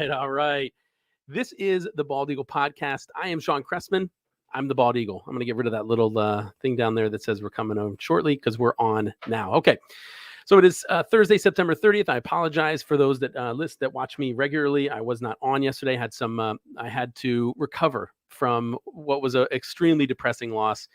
right. This is the Bald Eagle Podcast. I am Shawn Cressman. I'm the Bald Eagle. I'm going to get rid of that little thing down there that says we're coming on shortly because we're on now. Okay. So it is Thursday, September 30th. I apologize for those that that watch me regularly. I was not on yesterday. I had to recover from what was an extremely depressing loss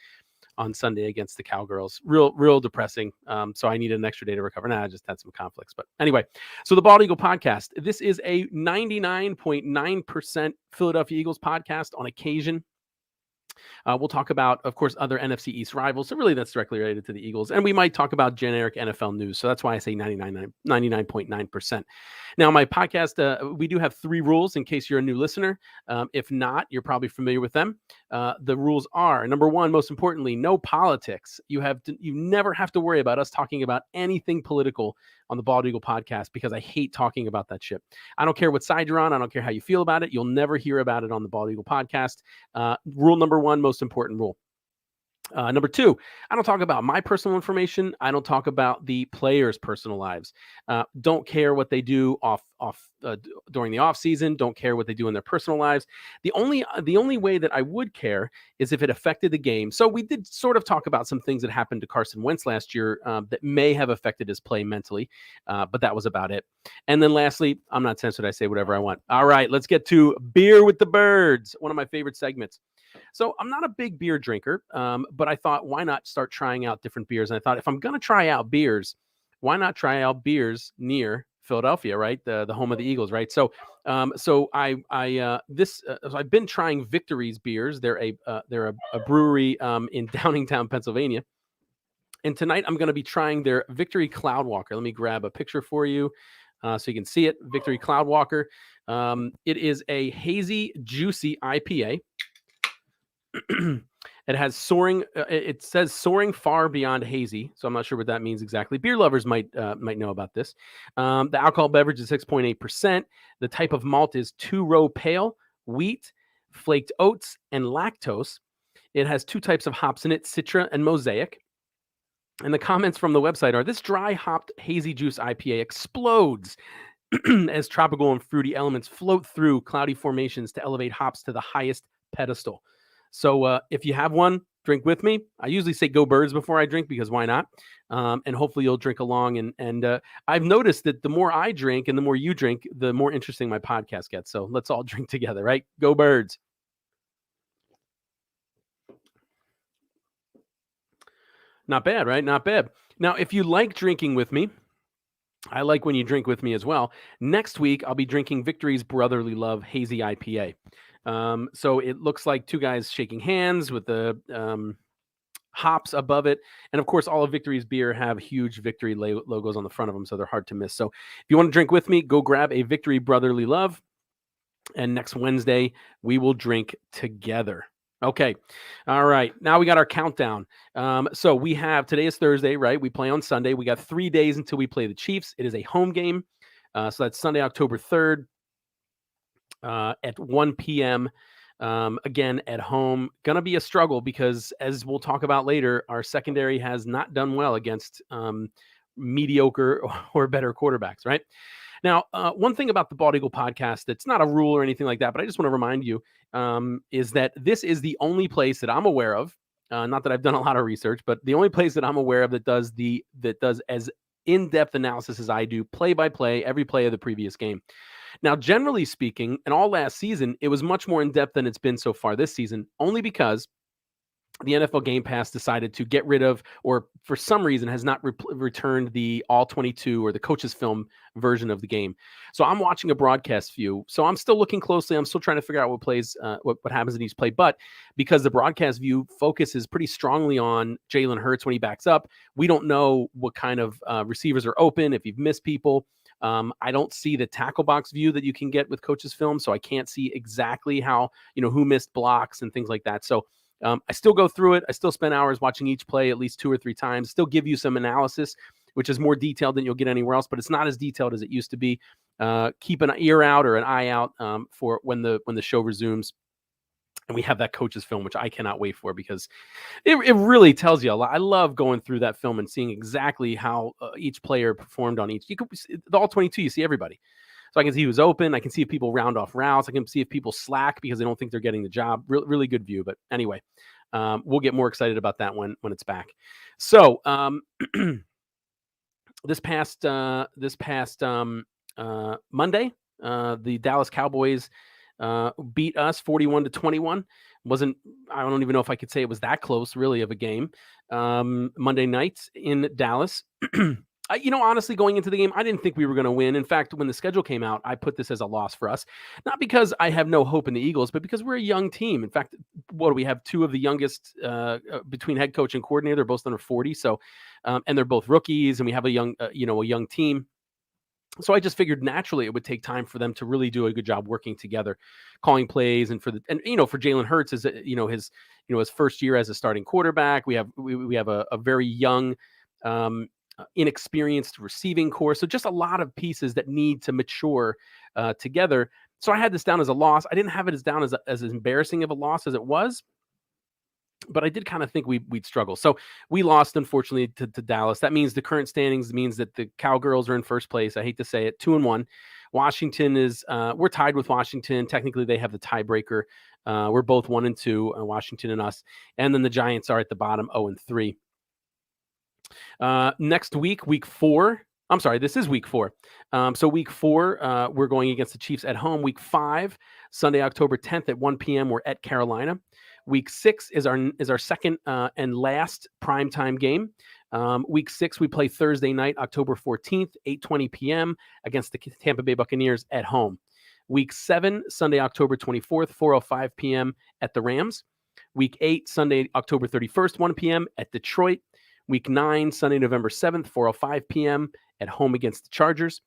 on Sunday against the Cowgirls. Real depressing. So I needed an extra day to recover. I just had some conflicts. But anyway, so the Bald Eagle Podcast. This is a 99.9% Philadelphia Eagles podcast on occasion. We'll talk about, of course, other NFC East rivals. So really that's directly related to the Eagles. And we might talk about generic NFL news. So that's why I say 99.9%. Now, my podcast, we do have 3 rules in case you're a new listener. If not, you're probably familiar with them. The rules are, number 1, most importantly, no politics. You never have to worry about us talking about anything political on the Bald Eagle Podcast because I hate talking about that shit. I don't care what side you're on. I don't care how you feel about it. You'll never hear about it on the Bald Eagle Podcast. Rule number 1, most important rule. Number 2, I don't talk about my personal information. I don't talk about the players' personal lives. Don't care what they do during the off season. Don't care what they do in their personal lives. The only way that I would care is if it affected the game. So we did sort of talk about some things that happened to Carson Wentz last year that may have affected his play mentally, but that was about it. And then lastly, I'm not censored. I say whatever I want. All right, let's get to Beer with the Birds, one of my favorite segments. So I'm not a big beer drinker, but I thought, why not start trying out different beers? And I thought, if I'm going to try out beers, why not try out beers near Philadelphia, right? The home of the Eagles, right? So I've been trying Victory's beers. They're a brewery in Downingtown, Pennsylvania. And tonight I'm going to be trying their Victory Cloudwalker. Let me grab a picture for you so you can see it. Victory Cloudwalker. It is a hazy, juicy IPA. It has it says soaring far beyond hazy. So I'm not sure what that means exactly. Beer lovers might know about this. The alcohol beverage is 6.8%. The type of malt is 2-row pale, wheat, flaked oats, and lactose. It has 2 types of hops in it, Citra and Mosaic. And the comments from the website are, this dry hopped hazy juice IPA explodes as tropical and fruity elements float through cloudy formations to elevate hops to the highest pedestal. So if you have one, drink with me. I usually say go birds before I drink because why not? And hopefully you'll drink along. And I've noticed that the more I drink and the more you drink, the more interesting my podcast gets. So let's all drink together, right? Go birds. Not bad, right? Not bad. Now, if you like drinking with me, I like when you drink with me as well. Next week, I'll be drinking Victory's Brotherly Love Hazy IPA. So it looks like 2 guys shaking hands with the hops above it. And of course, all of Victory's beer have huge Victory logos on the front of them, so they're hard to miss. So if you want to drink with me, go grab a Victory Brotherly Love. And next Wednesday, we will drink together. Okay. All right. Now we got our countdown. So today is Thursday, right? We play on Sunday. We got 3 days until we play the Chiefs. It is a home game. So that's Sunday, October 3rd. At 1 p.m. Again, at home. Going to be a struggle because, as we'll talk about later, our secondary has not done well against mediocre or better quarterbacks, right? Now, one thing about the Bald Eagle Podcast that's not a rule or anything like that, but I just want to remind you, is that this is the only place that I'm aware of, not that I've done a lot of research, but the only place that I'm aware of that does as in-depth analysis as I do, play-by-play, every play of the previous game. Now, generally speaking, and all last season, it was much more in-depth than it's been so far this season, only because the NFL Game Pass decided to get rid of, or for some reason has not returned the all 22 or the coach's film version of the game. So I'm watching a broadcast view. So I'm still looking closely. I'm still trying to figure out what happens in each play. But because the broadcast view focuses pretty strongly on Jalen Hurts when he backs up, we don't know what kind of receivers are open, if you've missed people. I don't see the tackle box view that you can get with coach's film, so I can't see exactly how, who missed blocks and things like that. So I still go through it. I still spend hours watching each play at least 2 or 3 times, still give you some analysis, which is more detailed than you'll get anywhere else, but it's not as detailed as it used to be. Keep an ear out or an eye out for when the show resumes. And we have that coach's film, which I cannot wait for because it really tells you a lot. I love going through that film and seeing exactly how each player performed on each. You could the all 22. You see everybody. So I can see who's open. I can see if people round off routes. I can see if people slack because they don't think they're getting the job. Really good view. But anyway, we'll get more excited about that when it's back. So this past Monday, the Dallas Cowboys beat us 41-21. I don't even know if I could say it was that close, really, of a game. Monday night in Dallas. Honestly, going into the game, I didn't think we were going to win. In fact, when the schedule came out, I put this as a loss for us. Not because I have no hope in the Eagles, but because we're a young team. In fact, what do we have? Two of the youngest between head coach and coordinator. They're both under 40. So, and they're both rookies, and we have a young team. So I just figured naturally it would take time for them to really do a good job working together, calling plays, and for Jalen Hurts is his first year as a starting quarterback. We have a very young, inexperienced receiving core. So just a lot of pieces that need to mature together. So I had this down as a loss. I didn't have it as down as embarrassing of a loss as it was. But I did kind of think we'd struggle. So we lost, unfortunately, to Dallas. That means the current standings means that the Cowgirls are in first place. I hate to say it, 2-1. Washington is we're tied with Washington. Technically, they have the tiebreaker. We're both 1-2, Washington and us. And then the Giants are at the bottom, 0-3. Next week 4. I'm sorry, this is week 4. So week 4, we're going against the Chiefs at home. Week 5, Sunday, October 10th at 1 p.m. We're at Carolina. Week 6 is our second and last primetime game. Week 6, we play Thursday night, October 14th, 8:20 p.m. against the Tampa Bay Buccaneers at home. Week 7, Sunday, October 24th, 4:05 p.m. at the Rams. Week 8, Sunday, October 31st, 1 p.m. at Detroit. Week 9, Sunday, November 7th, 4:05 p.m. at home against the Chargers.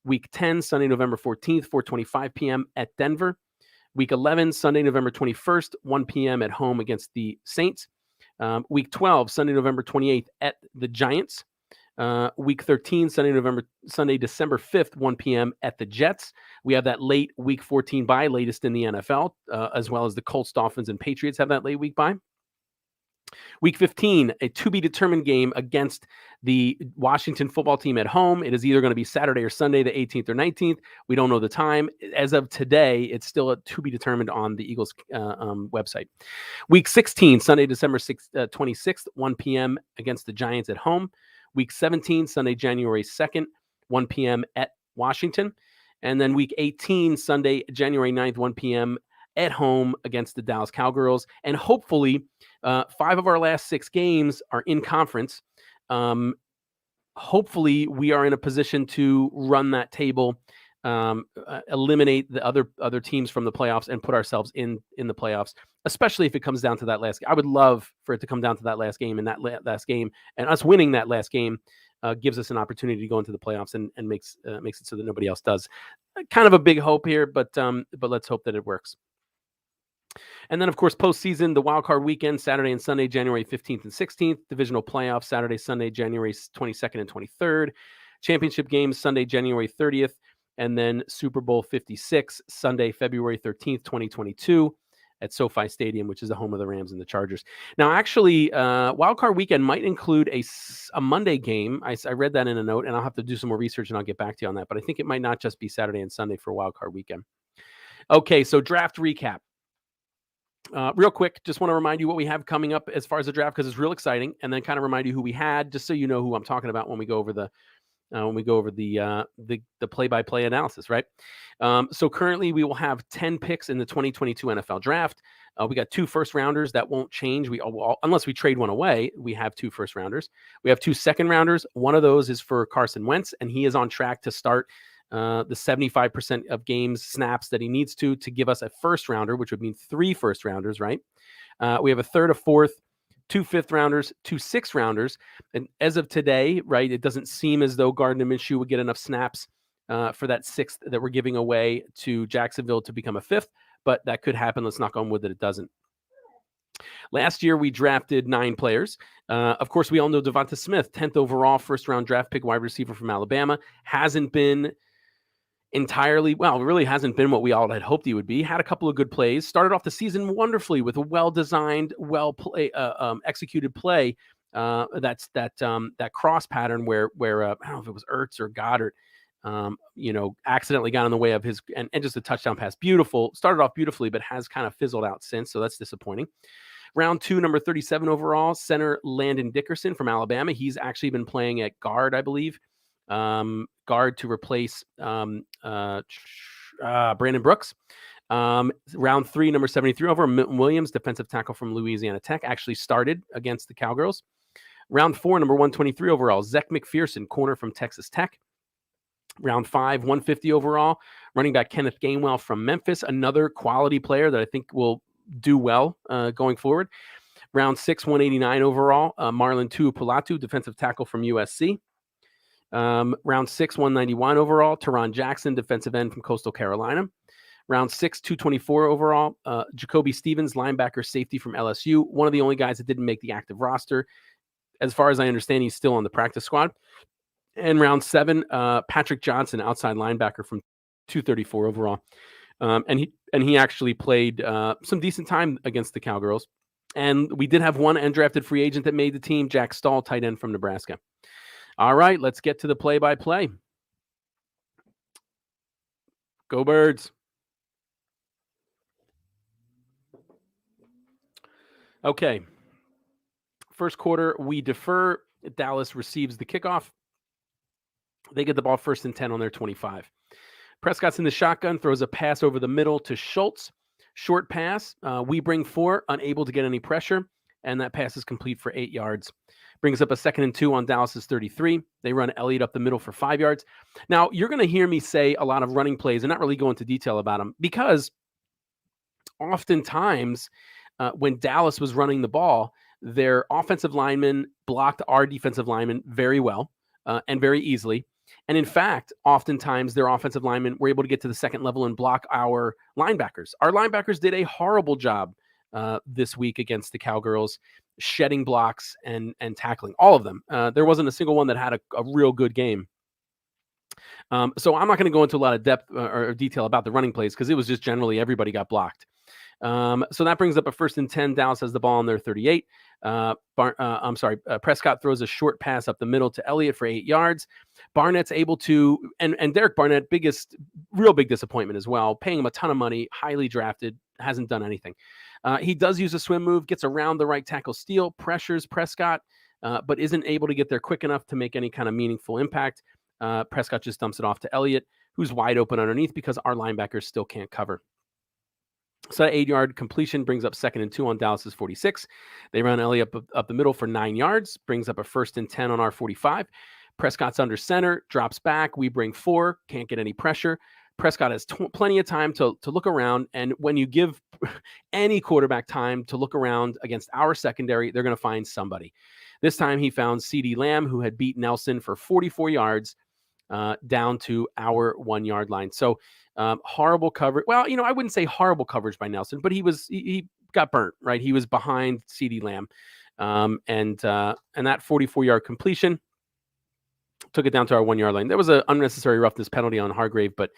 Week 10, Sunday, November 14th, 4:25 p.m. at Denver. Week 11, Sunday, November 21st, 1 p.m. at home against the Saints. Week 12, Sunday, November 28th at the Giants. Week 13, Sunday, December 5th, 1 p.m. at the Jets. We have that late Week 14 bye, latest in the NFL, as well as the Colts, Dolphins, and Patriots have that late week bye. Week 15, a to-be-determined game against the Washington football team at home. It is either going to be Saturday or Sunday, the 18th or 19th. We don't know the time. As of today, it's still a to-be-determined on the Eagles website. Week 16, Sunday, December 26th, 1 p.m. against the Giants at home. Week 17, Sunday, January 2nd, 1 p.m. at Washington. And then week 18, Sunday, January 9th, 1 p.m. at home against the Dallas Cowgirls. And hopefully 5 of our last 6 games are in conference. Hopefully we are in a position to run that table, eliminate the other teams from the playoffs and put ourselves in the playoffs, especially if it comes down to that last game. I would love for it to come down to that last game, and that last game and us winning that last game gives us an opportunity to go into the playoffs and makes it so that nobody else does. Kind of a big hope here, but let's hope that it works. And then, of course, postseason, the wild card weekend, Saturday and Sunday, January 15th and 16th. Divisional playoffs, Saturday, Sunday, January 22nd and 23rd. Championship games, Sunday, January 30th. And then Super Bowl 56, Sunday, February 13th, 2022 at SoFi Stadium, which is the home of the Rams and the Chargers. Now, actually, wild card weekend might include a Monday game. I read that in a note, and I'll have to do some more research, and I'll get back to you on that. But I think it might not just be Saturday and Sunday for wild card weekend. Okay, so draft recap. Real quick, just want to remind you what we have coming up as far as the draft, because it's real exciting, and then kind of remind you who we had, just so you know who I'm talking about when we go over the play-by-play analysis, right? So currently we will have 10 picks in the 2022 NFL draft. We got 2 first-rounders that won't change. Unless we trade one away, we have 2 first-rounders. We have 2 second-rounders. One of those is for Carson Wentz, and he is on track to start the 75% of games snaps that he needs to give us a first rounder, which would mean 3 first rounders, right? We have a third, a fourth, 2 fifth rounders, 2 sixth rounders. And as of today, right, it doesn't seem as though Gardner Minshew would get enough snaps for that 6th that we're giving away to Jacksonville to become a 5th, but that could happen. Let's knock on wood that it doesn't. Last year, we drafted 9 players. Of course, we all know Devonta Smith, 10th overall, first-round draft pick, wide receiver from Alabama, hasn't been really hasn't been what we all had hoped he would be. Had a couple of good plays. Started off the season wonderfully with a well-designed, executed play. That cross pattern where I don't know if it was Ertz or Goddard accidentally got in the way of his, and just a touchdown pass. Beautiful. Started off beautifully, but has kind of fizzled out since. So that's disappointing. Round 2, number 37 overall, center Landon Dickerson from Alabama. He's actually been playing at guard, I believe. Guard to replace Brandon Brooks. Round 3, number 73 over, Marlon Williams, defensive tackle from Louisiana Tech, actually started against the Cowgirls. Round 4, number 123 overall, Zech McPherson, corner from Texas Tech. Round 5, 150 overall, running back Kenneth Gainwell from Memphis, another quality player that I think will do well going forward. Round 6, 189 overall, Marlon Tuipolatu, defensive tackle from USC. Round 6, 191 overall, Teron Jackson, defensive end from Coastal Carolina. Round 6, 224 overall, Jacoby Stevens, linebacker safety from LSU, one of the only guys that didn't make the active roster. As far as I understand, he's still on the practice squad. And round 7, Patrick Johnson, outside linebacker from 234 overall. And he actually played some decent time against the Cowgirls. And we did have one undrafted free agent that made the team, Jack Stahl, tight end from Nebraska. All right, let's get to the play-by-play. Go Birds. Okay. First quarter, we defer. Dallas receives the kickoff. They get the ball 1st and 10 on their 25. Prescott's in the shotgun, throws a pass over the middle to Schultz. Short pass. We bring 4, unable to get any pressure, and that pass is complete for 8 yards. Brings up a 2nd and 2 on Dallas's 33. They run Elliott up the middle for 5 yards. Now, you're going to hear me say a lot of running plays and not really go into detail about them, because oftentimes when Dallas was running the ball, their offensive linemen blocked our defensive linemen very well and very easily. And in fact, oftentimes their offensive linemen were able to get to the second level and block our linebackers. Our linebackers did a horrible job this week against the Cowgirls, shedding blocks and tackling, all of them. There wasn't a single one that had a real good game. So I'm not going to go into a lot of depth or detail about the running plays, because it was just generally everybody got blocked. So that brings up a 1st and 10. Dallas has the ball on their 38. Prescott throws a short pass up the middle to Elliott for 8 yards. Barnett's able to, and Derek Barnett, real big disappointment as well, paying him a ton of money, highly drafted, hasn't done anything. He does use a swim move, gets around the right tackle steal, pressures Prescott, but isn't able to get there quick enough to make any kind of meaningful impact. Prescott just dumps it off to Elliott, who's wide open underneath because our linebackers still can't cover. So that 8-yard completion brings up 2nd and 2 on Dallas's 46. They run Elliott up the middle for 9 yards, brings up a 1st and 10 on our 45. Prescott's under center, drops back. We bring 4, can't get any pressure. Prescott has plenty of time to look around, and when you give any quarterback time to look around against our secondary, they're going to find somebody. This time he found CeeDee Lamb, who had beat Nelson for 44 yards down to our 1-yard line. So horrible coverage. Well, I wouldn't say horrible coverage by Nelson, but he got burnt, right? He was behind CeeDee Lamb. And that 44-yard completion took it down to our 1-yard line. There was an unnecessary roughness penalty on Hargrave, but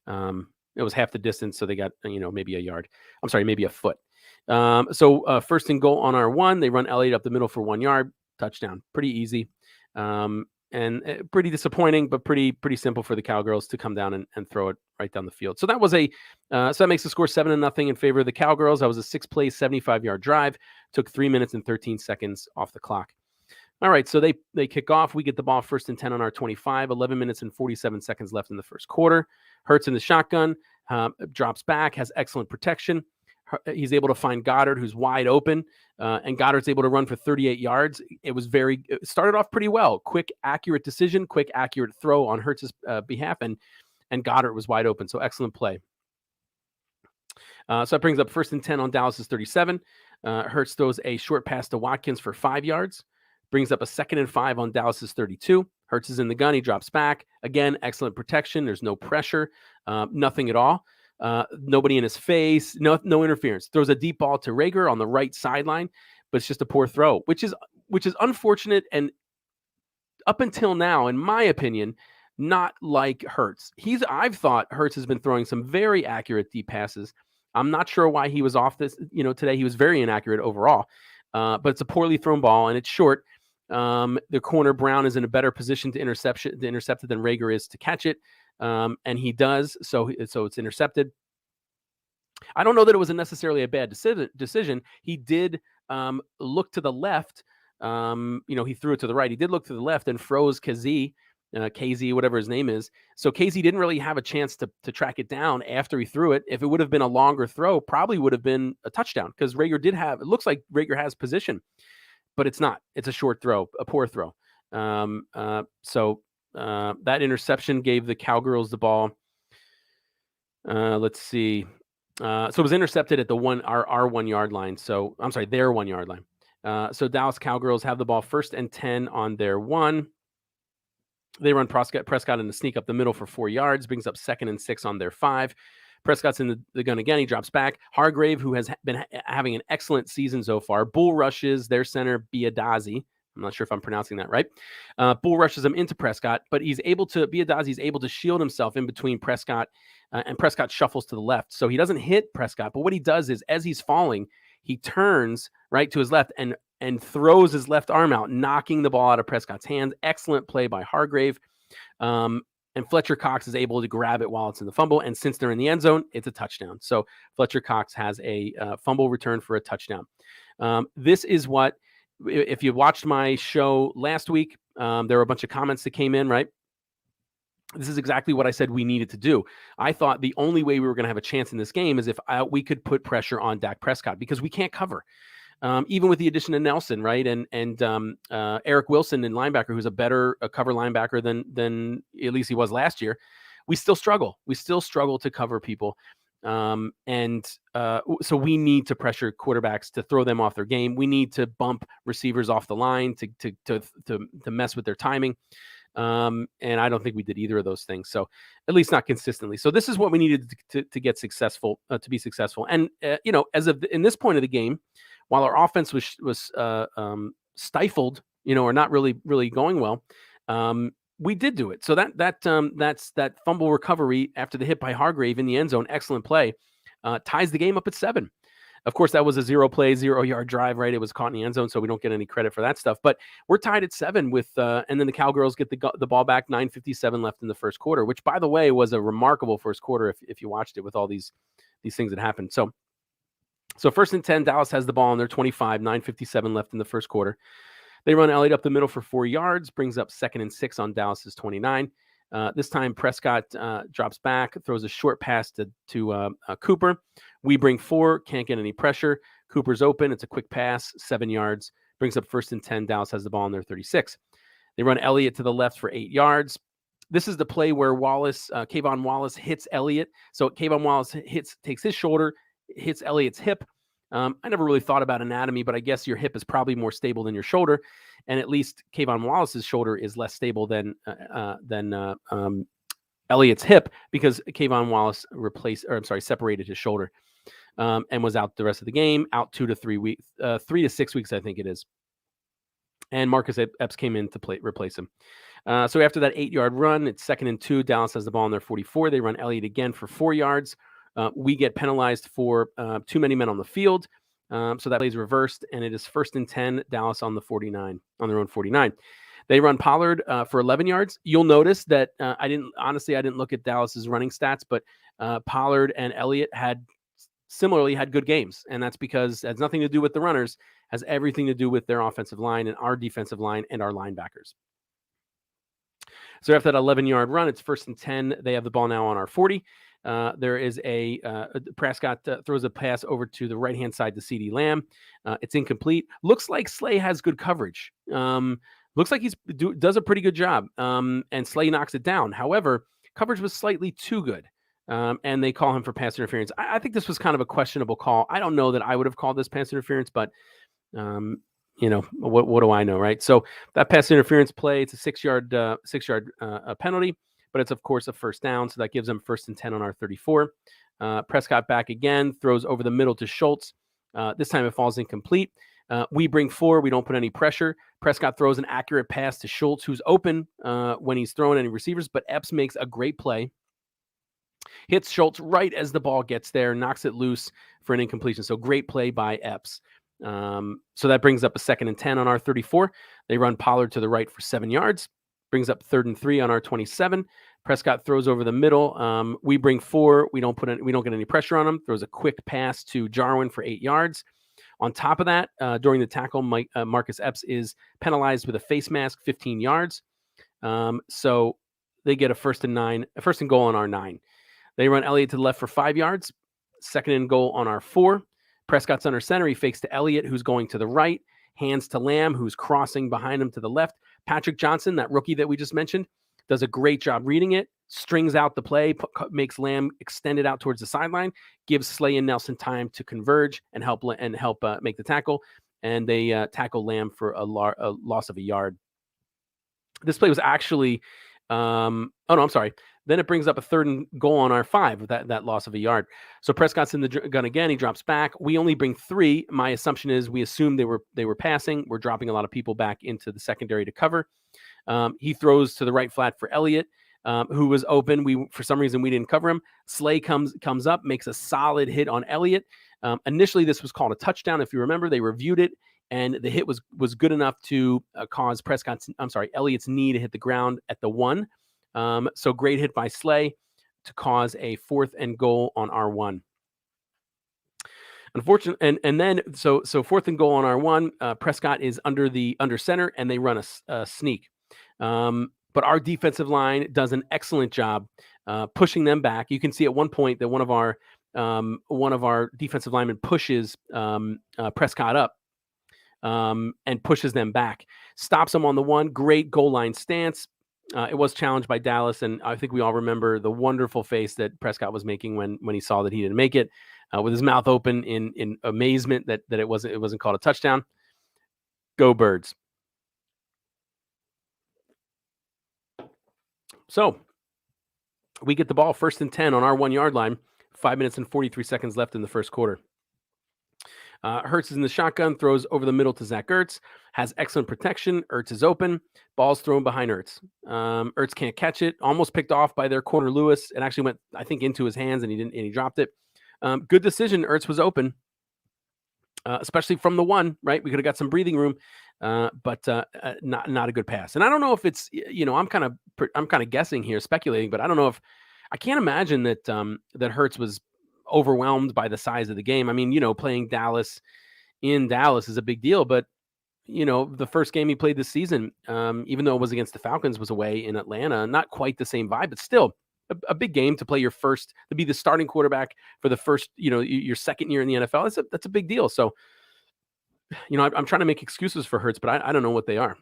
it was half the distance, so they got maybe a foot. So 1st and goal on our 1. They run Elliott up the middle for 1 yard, touchdown. Pretty easy, and pretty disappointing, but pretty simple for the Cowgirls to come down and throw it right down the field. So that was so that makes the score 7-0 in favor of the Cowgirls. That was a 6-play, 75-yard drive. Took 3 minutes and 13 seconds off the clock. All right, so they kick off. We get the ball 1st and 10 on our 25, 11 minutes and 47 seconds left in the first quarter. Hurts in the shotgun, drops back, has excellent protection. He's able to find Goddard, who's wide open, and Goddard's able to run for 38 yards. It started off pretty well. Quick, accurate decision, quick, accurate throw on Hurts' behalf, and Goddard was wide open, so excellent play. So that brings up 1st and 10 on Dallas's 37. Hurts throws a short pass to Watkins for 5 yards. Brings up a 2nd and 5 on Dallas's 32. Hurts is in the gun. He drops back. Again, excellent protection. There's no pressure, nothing at all. Nobody in his face, no interference. Throws a deep ball to Rager on the right sideline, but it's just a poor throw, which is unfortunate. And up until now, in my opinion, not like Hurts. I've thought Hurts has been throwing some very accurate deep passes. I'm not sure why he was off this. Today he was very inaccurate overall. But it's a poorly thrown ball and it's short. The corner Brown is in a better position to intercept it than Reagor is to catch it, and he does. So it's intercepted. I don't know that it was necessarily a bad decision. He did look to the left. He threw it to the right. He did look to the left and froze KZ, whatever his name is. So KZ didn't really have a chance to track it down after he threw it. If it would have been a longer throw, probably would have been a touchdown because Reagor it looks like Reagor has position, but it's not. It's a short throw, a poor throw. So that interception gave the Cowgirls the ball. Let's see. So it was intercepted at our 1 yard line. So I'm sorry, their 1 yard line. So Dallas Cowgirls have the ball 1st and 10 on their 1. They run Prescott in the sneak up the middle for 4 yards, brings up 2nd and 6 on their 5. Prescott's in the gun again. He drops back. Hargrave, who has been having an excellent season so far, bull rushes their center, Biadazi. I'm not sure if I'm pronouncing that right. Bull rushes him into Prescott, but Biadazi's able to shield himself in between Prescott, and Prescott shuffles to the left. So he doesn't hit Prescott, but what he does is as he's falling, he turns right to his left and throws his left arm out, knocking the ball out of Prescott's hands. Excellent play by Hargrave. And Fletcher Cox is able to grab it while it's in the fumble. And since they're in the end zone, it's a touchdown. So Fletcher Cox has a fumble return for a touchdown. This is what, if you watched my show last week, there were a bunch of comments that came in, right? This is exactly what I said we needed to do. I thought the only way we were going to have a chance in this game is if we could put pressure on Dak Prescott because we can't cover. Even with the addition of Nelson, right, and Eric Wilson in linebacker, who's a better cover linebacker than at least he was last year, we still struggle. We still struggle to cover people, so we need to pressure quarterbacks to throw them off their game. We need to bump receivers off the line to mess with their timing. And I don't think we did either of those things. So at least not consistently. So this is what we needed to get successful, to be successful. And as of in this point of the game, while our offense was stifled, or not really going well, we did do it. So that's that fumble recovery after the hit by Hargrave in the end zone. Excellent play, ties the game up at 7. Of course, that was a 0-yard drive, right? It was caught in the end zone, so we don't get any credit for that stuff. But we're tied at 7 with, and then the Cowgirls get the ball back. 9:57 left in the first quarter, which, by the way, was a remarkable first quarter if you watched it with all these things that happened. So 1st and 10, Dallas has the ball on their 25. 9:57 left in the first quarter. They run Elliott up the middle for 4 yards, brings up 2nd and 6 on Dallas's 29. This time, Prescott drops back, throws a short pass to Cooper. We bring 4, can't get any pressure. Cooper's open. It's a quick pass, 7 yards, brings up 1st and 10. Dallas has the ball on their 36. They run Elliott to the left for 8 yards. This is the play where Kayvon Wallace hits Elliott. So Kayvon Wallace takes his shoulder, hits Elliott's hip. I never really thought about anatomy, but I guess your hip is probably more stable than your shoulder. And at least Kayvon Wallace's shoulder is less stable than Elliott's hip because Kayvon Wallace separated his shoulder and was out the rest of the game, out 2 to 3 weeks, 3 to 6 weeks, I think it is. And Marcus Epps came in to replace him. So after that 8-yard run, it's 2nd and 2. Dallas has the ball on their 44. They run Elliott again for 4 yards. We get penalized for too many men on the field. So that play is reversed, and it is 1st and 10, Dallas on the 49, on their own 49. They run Pollard for 11 yards. You'll notice that I didn't look at Dallas's running stats, but Pollard and Elliott similarly had good games, and that's because it has nothing to do with the runners, has everything to do with their offensive line and our defensive line and our linebackers. So after that 11-yard run, it's 1st and 10. They have the ball now on our 40. There is Prescott throws a pass over to the right-hand side to CeeDee Lamb. It's incomplete. Looks like Slay has good coverage. Looks like he does a pretty good job. And Slay knocks it down. However, coverage was slightly too good. And they call him for pass interference. I think this was kind of a questionable call. I don't know that I would have called this pass interference, but what do I know, right? So that pass interference play, it's a 6-yard penalty. But it's, of course, a first down, so that gives them 1st and 10 on our 34. Prescott back again, throws over the middle to Schultz. This time it falls incomplete. We bring 4. We don't put any pressure. Prescott throws an accurate pass to Schultz, who's open when he's throwing any receivers, but Epps makes a great play. Hits Schultz right as the ball gets there, knocks it loose for an incompletion. So great play by Epps. So that brings up a 2nd and 10 on our 34. They run Pollard to the right for 7 yards. Brings up 3rd and 3 on our 27. Prescott throws over the middle. We bring 4. We don't get any pressure on him. Throws a quick pass to Jarwin for 8 yards. On top of that, during the tackle, Marcus Epps is penalized with a face mask, 15 yards. So they get a 1st and goal on our 9. They run Elliott to the left for 5 yards. 2nd and goal on our 4. Prescott's under center. He fakes to Elliott, who's going to the right. Hands to Lamb, who's crossing behind him to the left. Patrick Johnson, that rookie that we just mentioned, does a great job reading it, strings out the play, makes Lamb extend it out towards the sideline, gives Slay and Nelson time to converge and help make the tackle. And they tackle Lamb for a loss of a yard. This play was actually, I'm sorry. Then it brings up a 3rd and goal on our 5 with that loss of a yard. So Prescott's in the gun again. He drops back. We only bring 3. My assumption is we assume they were passing. We're dropping a lot of people back into the secondary to cover. He throws to the right flat for Elliott, who was open. For some reason we didn't cover him. Slay comes up, makes a solid hit on Elliott. Initially this was called a touchdown. If you remember, they reviewed it, and the hit was good enough to cause Elliott's knee to hit the ground at the 1. So great hit by Slay to cause a 4th and goal on our 1. Unfortunately, and then so 4th and goal on our 1. Prescott is under center, and they run a sneak. But our defensive line does an excellent job pushing them back. You can see at one point that one of our defensive linemen pushes Prescott up and pushes them back, stops them on the 1. Great goal line stance. It was challenged by Dallas, and I think we all remember the wonderful face that Prescott was making when he saw that he didn't make it, with his mouth open in amazement that it wasn't called a touchdown. Go Birds. So we get the ball 1st and 10 on our 1-yard line. 5 minutes and 43 seconds left in the first quarter. Hurts is in the shotgun, throws over the middle to Zach Ertz, has excellent protection. Ertz is open. Ball's thrown behind Ertz. Ertz can't catch it. Almost picked off by their corner Lewis. It actually went, I think, into his hands, and he dropped it. Good decision. Ertz was open, especially from the 1. Right, we could have got some breathing room, but not a good pass. And I don't know if it's I'm kind of guessing here, speculating, but I don't know if I can't imagine that Hurts was overwhelmed by the size of the game. I mean, playing Dallas in Dallas is a big deal, but the first game he played this season, even though it was against the Falcons, was away in Atlanta. Not quite the same vibe, but still a big game to play to be the starting quarterback for the first, your second year in the NFL. That's a big deal. So, I'm trying to make excuses for Hurts, but I don't know what they are.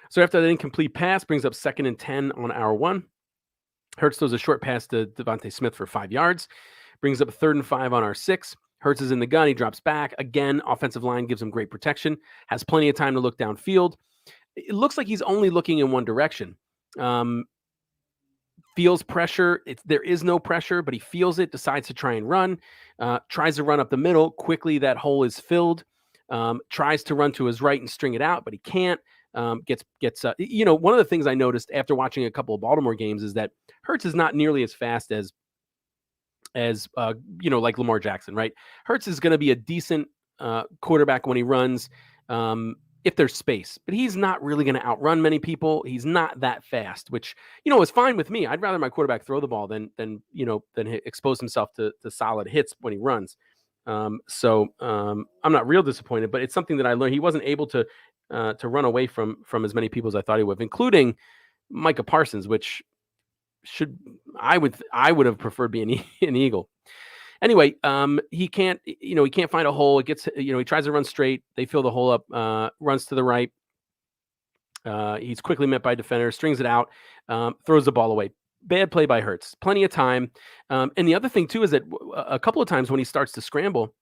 So after that incomplete pass, brings up 2nd and 10 on our 1. Hurts throws a short pass to Devonta Smith for 5 yards. Brings up a 3rd and 5 on our 6. Hurts is in the gun. He drops back. Again, offensive line gives him great protection. Has plenty of time to look downfield. It looks like he's only looking in one direction. Feels pressure. There is no pressure, but he feels it, decides to try and run. Tries to run up the middle. Quickly, that hole is filled. Tries to run to his right and string it out, but he can't. Gets one of the things I noticed after watching a couple of Baltimore games is that Hurts is not nearly as fast as like Lamar Jackson, right? Hurts is going to be a decent quarterback when he runs if there's space, but he's not really going to outrun many people. He's not that fast, which is fine with me. I'd rather my quarterback throw the ball than expose himself to solid hits when he runs. So I'm not real disappointed, but it's something that I learned. He wasn't able to run away from as many people as I thought he would, including Micah Parsons, which I would have preferred being an Eagle. Anyway, he can't find a hole. It gets, he tries to run straight. They fill the hole up, runs to the right. He's quickly met by defenders, strings it out, throws the ball away. Bad play by Hurts. Plenty of time. And the other thing too is that a couple of times when he starts to scramble,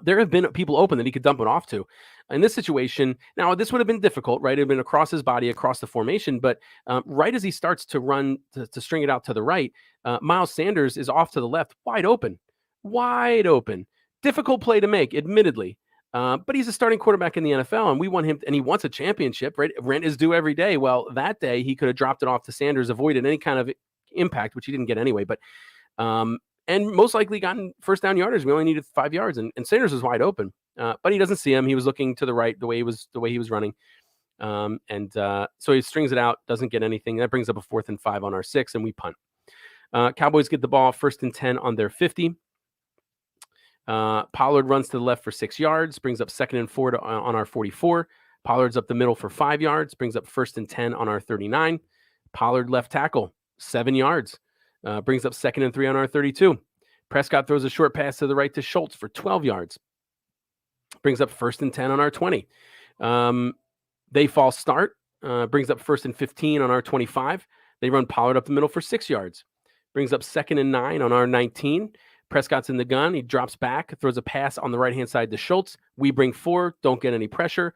there have been people open that he could dump it off to. In this situation, now this would have been difficult, right? It would have been across his body, across the formation, but right as he starts to run to string it out to the right, Miles Sanders is off to the left, wide open. Difficult play to make, admittedly, but he's a starting quarterback in the NFL, and we want him, and he wants a championship, right? Rent is due every day. Well, that day he could have dropped it off to Sanders, avoided any kind of impact, which he didn't get anyway. But and most likely gotten first down yardage. We only needed 5 yards, and Sanders was wide open, but he doesn't see him. He was looking to the right, the way he was running, so he strings it out, doesn't get anything. That brings up a 4th and 5 on our 6, and we punt. Cowboys get the ball 1st and 10 on their 50. Pollard runs to the left for 6 yards, brings up 2nd and 4 on our 44. Pollard's up the middle for 5 yards, brings up 1st and 10 on our 39. Pollard left tackle, 7 yards, brings up 2nd and 3 on our 32. Prescott throws a short pass to the right to Schultz for 12 yards, brings up 1st and 10 on our 20. They false start, brings up 1st and 15 on our 25. They run Pollard up the middle for 6 yards, brings up 2nd and 9 on our 19. Prescott's in the gun. He drops back, throws a pass on the right-hand side to Schultz. We bring 4, don't get any pressure.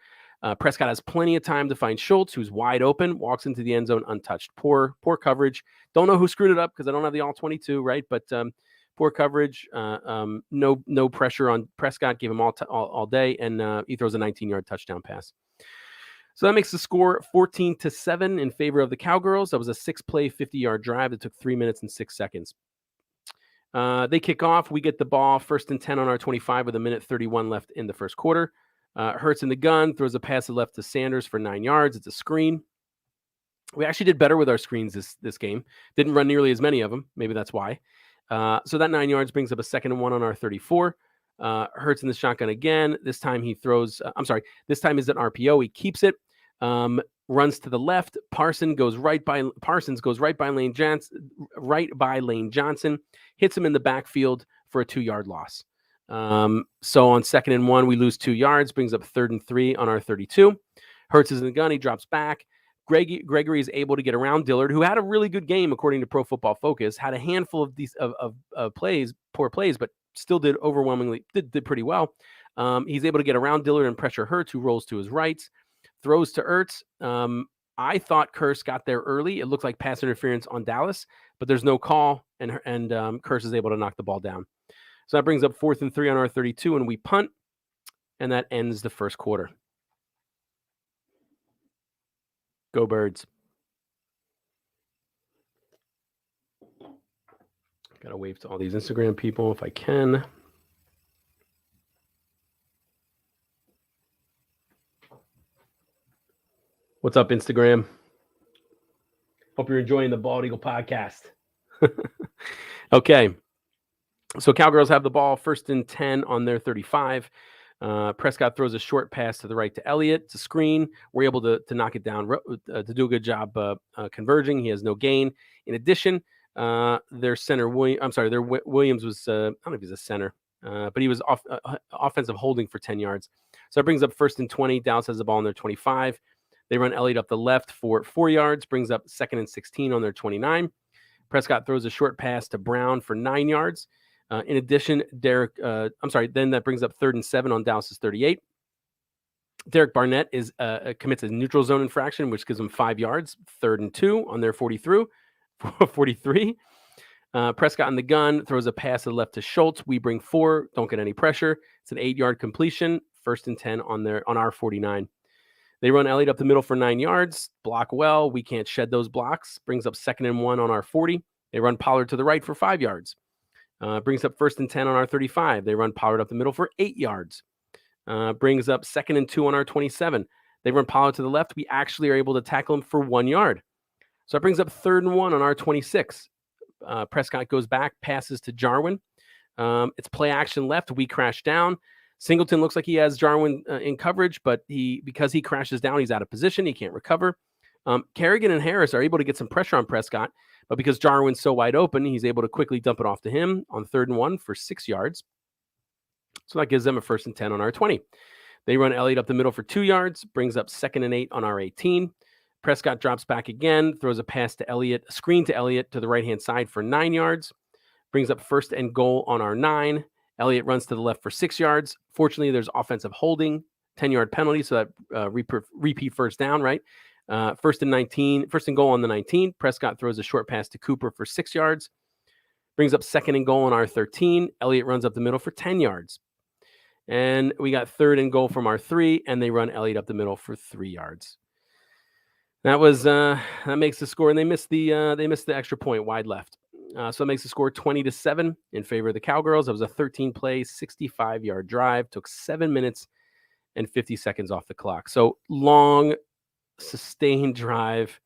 Prescott has plenty of time to find Schultz, who's wide open, walks into the end zone untouched. Poor coverage. Don't know who screwed it up because I don't have the all 22, right? But poor coverage. No pressure on Prescott. Gave him all day, and he throws a 19-yard touchdown pass. So that makes the score 14-7 in favor of the Cowgirls. That was a 6-play, 50-yard drive that took 3 minutes and 6 seconds. They kick off. We get the ball 1st and 10 on our 25 with 1:31 left in the first quarter. Hurts in the gun, throws a pass to left to Sanders for 9 yards. It's a screen. We actually did better with our screens this game. Didn't run nearly as many of them. Maybe that's why. So that 9 yards brings up a 2nd and 1 on our 34. Hurts in the shotgun again. This time he throws. This time is an RPO. He keeps it. Runs to the left. Parsons goes right by Lane Johnson. Hits him in the backfield for a 2-yard loss. So on 2nd and 1, we lose 2 yards. Brings up 3rd and 3 on our 32. Hurts is in the gun. He drops back. Gregory is able to get around Dillard, who had a really good game according to Pro Football Focus. Had a handful of these poor plays, but still did pretty well. He's able to get around Dillard and pressure Hurts, who rolls to his right. Throws to Ertz. I thought Curse got there early. It looked like pass interference on Dallas, but there's no call, and Curse is able to knock the ball down. So that brings up 4th and 3 on our 32, and we punt, and that ends the first quarter. Go Birds. Got to wave to all these Instagram people if I can. What's up, Instagram? Hope you're enjoying the Bald Eagle podcast. Okay. So Cowgirls have the ball 1st and 10 on their 35. Prescott throws a short pass to the right to Elliott. It's a screen. We're able to knock it down, to do a good job converging. He has no gain. In addition, their center, Williams was, I don't know if he's a center, but he was offensive holding for 10 yards. So that brings up 1st and 20. Dallas has the ball on their 25. They run Elliott up the left for 4 yards, brings up 2nd and 16 on their 29. Prescott throws a short pass to Brown for 9 yards. In addition, then that brings up 3rd and 7 on Dallas's 38. Derek Barnett commits a neutral zone infraction, which gives him 5 yards, 3rd and 2 on their 43. Prescott in the gun throws a pass to the left to Schultz. We bring 4, don't get any pressure. It's an 8-yard completion, 1st and 10 on our 49. They run Elliott up the middle for 9 yards, block well. We can't shed those blocks. Brings up 2nd and 1 on our 40. They run Pollard to the right for 5 yards. Brings up 1st and 10 on our 35. They run Pollard up the middle for 8 yards. Brings up 2nd and 2 on our 27. They run Pollard to the left. We actually are able to tackle him for 1 yard. So it brings up 3rd and 1 on our 26. Prescott goes back, passes to Jarwin. It's play action left. We crash down. Singleton looks like he has Jarwin in coverage, but because he crashes down, he's out of position. He can't recover. Kerrigan and Harris are able to get some pressure on Prescott, but because Jarwin's so wide open, he's able to quickly dump it off to him on 3rd and 1 for 6 yards. So that gives them a 1st and 10 on our 20. They run Elliott up the middle for 2 yards, brings up 2nd and 8 on our 18. Prescott drops back again, throws a pass to Elliott, a screen to Elliott to the right-hand side for 9 yards, brings up 1st and goal on our 9. Elliott runs to the left for 6 yards. Fortunately, there's offensive holding, 10-yard penalty, so that repeat first down, right? 1st and goal on the 19. Prescott throws a short pass to Cooper for 6 yards. Brings up 2nd and goal on our 13. Elliott runs up the middle for 10 yards. And we got 3rd and goal from our 3, and they run Elliott up the middle for 3 yards. That makes the score, and they missed the extra point wide left. So it makes the score 20-7 in favor of the Cowgirls. It was a 13-play, 65-yard drive. Took 7 minutes and 50 seconds off the clock. So long, sustained drive,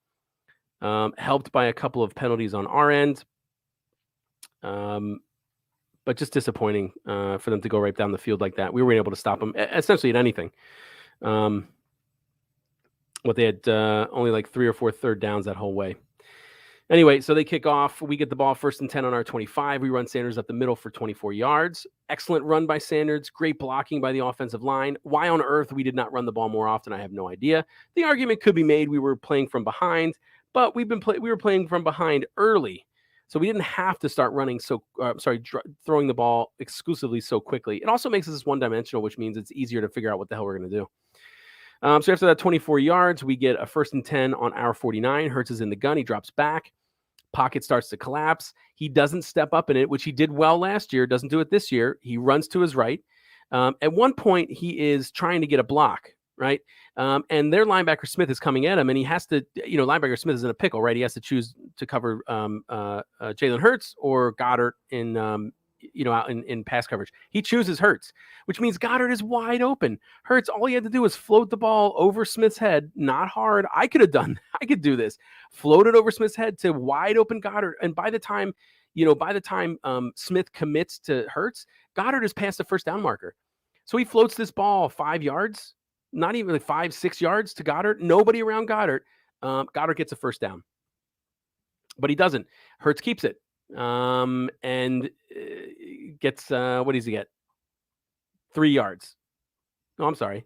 helped by a couple of penalties on our end. But just disappointing for them to go right down the field like that. We weren't able to stop them essentially at anything. They had only like 3 or 4 third downs that whole way. Anyway, so they kick off. We get the ball 1st and 10 on our 25. We run Sanders up the middle for 24 yards. Excellent run by Sanders. Great blocking by the offensive line. Why on earth we did not run the ball more often, I have no idea. The argument could be made we were playing from behind, but we were playing from behind early. So we didn't have to start running throwing the ball exclusively so quickly. It also makes us one-dimensional, which means it's easier to figure out what the hell we're going to do. So after that 24 yards, we get a 1st and 10 on our 49. Hurts is in the gun. He drops back. Pocket starts to collapse. He doesn't step up in it, which he did well last year. Doesn't do it this year. He runs to his right. At one point, he is trying to get a block, right? And their linebacker Smith is coming at him, and he has to, linebacker Smith is in a pickle, right? He has to choose to cover Jalen Hurts or Goddard out in pass coverage. He chooses Hurts, which means Goddard is wide open. Hurts, all he had to do was float the ball over Smith's head. Not hard. I could have done. I could do this. Float it over Smith's head to wide open Goddard. And by the time Smith commits to Hurts, Goddard is past the 1st down marker. So he floats this ball 5 yards, not even like 5-6 yards to Goddard. Nobody around Goddard. Goddard gets a 1st down, but he doesn't. Hurts keeps it. And gets what does he get? 3 yards. No, I'm sorry.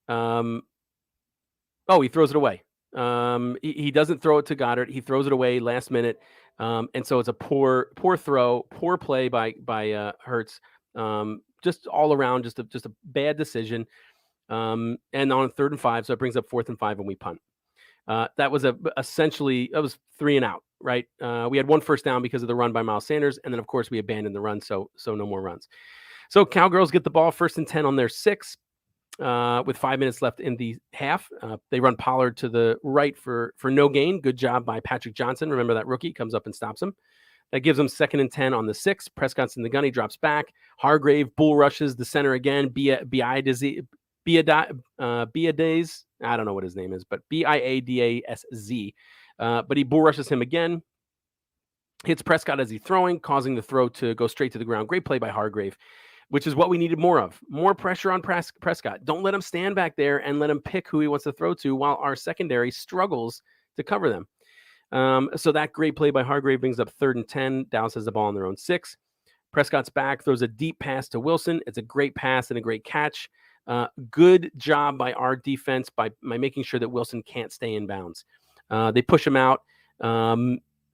He throws it away. He doesn't throw it to Goddard. He throws it away last minute. And so it's a poor throw, poor play by Hurts. Just all around, just a bad decision. And on 3rd and 5, so it brings up 4th and 5, and we punt. That was essentially 3 and out, right? We had 1 first down because of the run by Miles Sanders, and then of course we abandoned the run, so no more runs. So Cowgirls get the ball 1st and 10 on their 6, with 5 minutes left in the half. They run Pollard to the right for no gain. Good job by Patrick Johnson. Remember that rookie comes up and stops him. That gives them 2nd and 10 on the 6. Prescott's in the gun. He drops back. Hargrave bull rushes the center again. Biadaze. I don't know what his name is, but Biadazz. But he bull rushes him again. Hits Prescott as he's throwing, causing the throw to go straight to the ground. Great play by Hargrave, which is what we needed more of. More pressure on Prescott. Don't let him stand back there and let him pick who he wants to throw to while our secondary struggles to cover them. So that great play by Hargrave brings up 3rd and 10. Dallas has the ball on their own 6. Prescott's back, throws a deep pass to Wilson. It's a great pass and a great catch. Good job by our defense by making sure that Wilson can't stay in bounds. They push him out.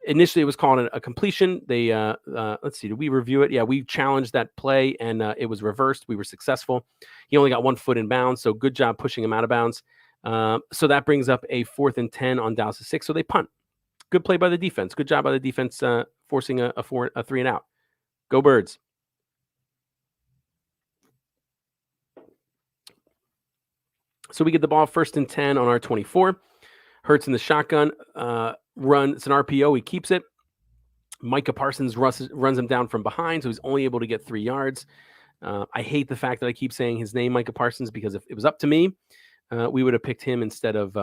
Initially, it was called a completion. They let's see, did we review it? Yeah, we challenged that play, and it was reversed. We were successful. He only got 1 foot in bounds, so good job pushing him out of bounds. So that brings up a 4th and 10 on Dallas' 6. So they punt. Good play by the defense. Good job by the defense forcing a 3 and out. Go Birds. So we get the ball 1st and 10 on our 24. Hurts in the shotgun. Run. It's an RPO. He keeps it. Micah Parsons runs him down from behind, so he's only able to get 3 yards. I hate the fact that I keep saying his name, Micah Parsons, because if it was up to me, we would have picked him instead of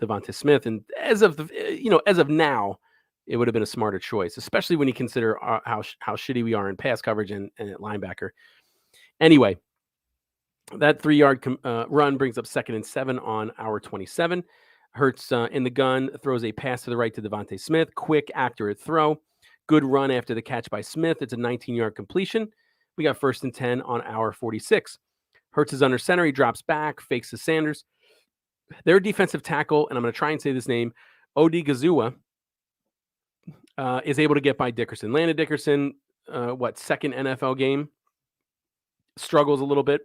Devonta Smith. And as of now, it would have been a smarter choice, especially when you consider how shitty we are in pass coverage and at linebacker. Anyway, that 3-yard run brings up 2nd and 7 on our 27. Hurts in the gun, throws a pass to the right to Devonta Smith. Quick, accurate throw. Good run after the catch by Smith. It's a 19-yard completion. We got 1st and 10 on our 46. Hurts is under center. He drops back, fakes to Sanders. Their defensive tackle, and I'm going to try and say this name, Odigazua, is able to get by Dickerson. Landon Dickerson, 2nd NFL game, struggles a little bit.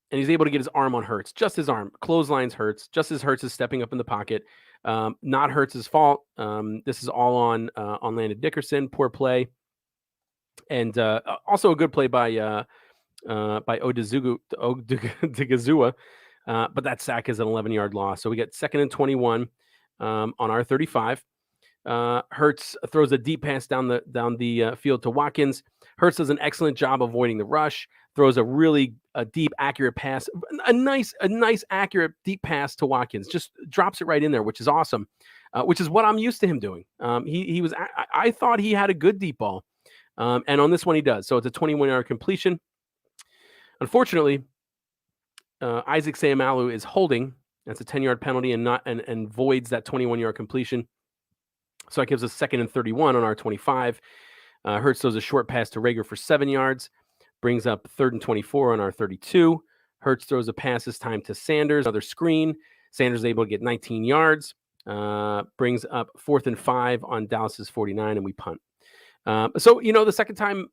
And he's able to get his arm on Hurts, just his arm, clotheslines Hurts, just as Hurts is stepping up in the pocket. Not Hurts' fault. This is all on Landon Dickerson. Poor play. And also a good play by Odigazua. But that sack is an 11-yard loss. So we get 2nd and 21 on our 35. Hurts throws a deep pass down the field to Watkins. Hurts does an excellent job avoiding the rush. Throws a deep, accurate pass, a nice, accurate, deep pass to Watkins. Just drops it right in there, which is awesome. Which is what I'm used to him doing. I thought he had a good deep ball, and on this one he does. So it's a 21-yard completion. Unfortunately, Isaac Seumalo is holding. That's a 10-yard penalty and voids that 21-yard completion. So that gives us 2nd and 31 on our 25. Hurts throws a short pass to Rager for 7 yards. Brings up 3rd and 24 on our 32. Hurts throws a pass this time to Sanders. Another screen. Sanders is able to get 19 yards. Brings up 4th and 5 on Dallas's 49, and we punt. So the second time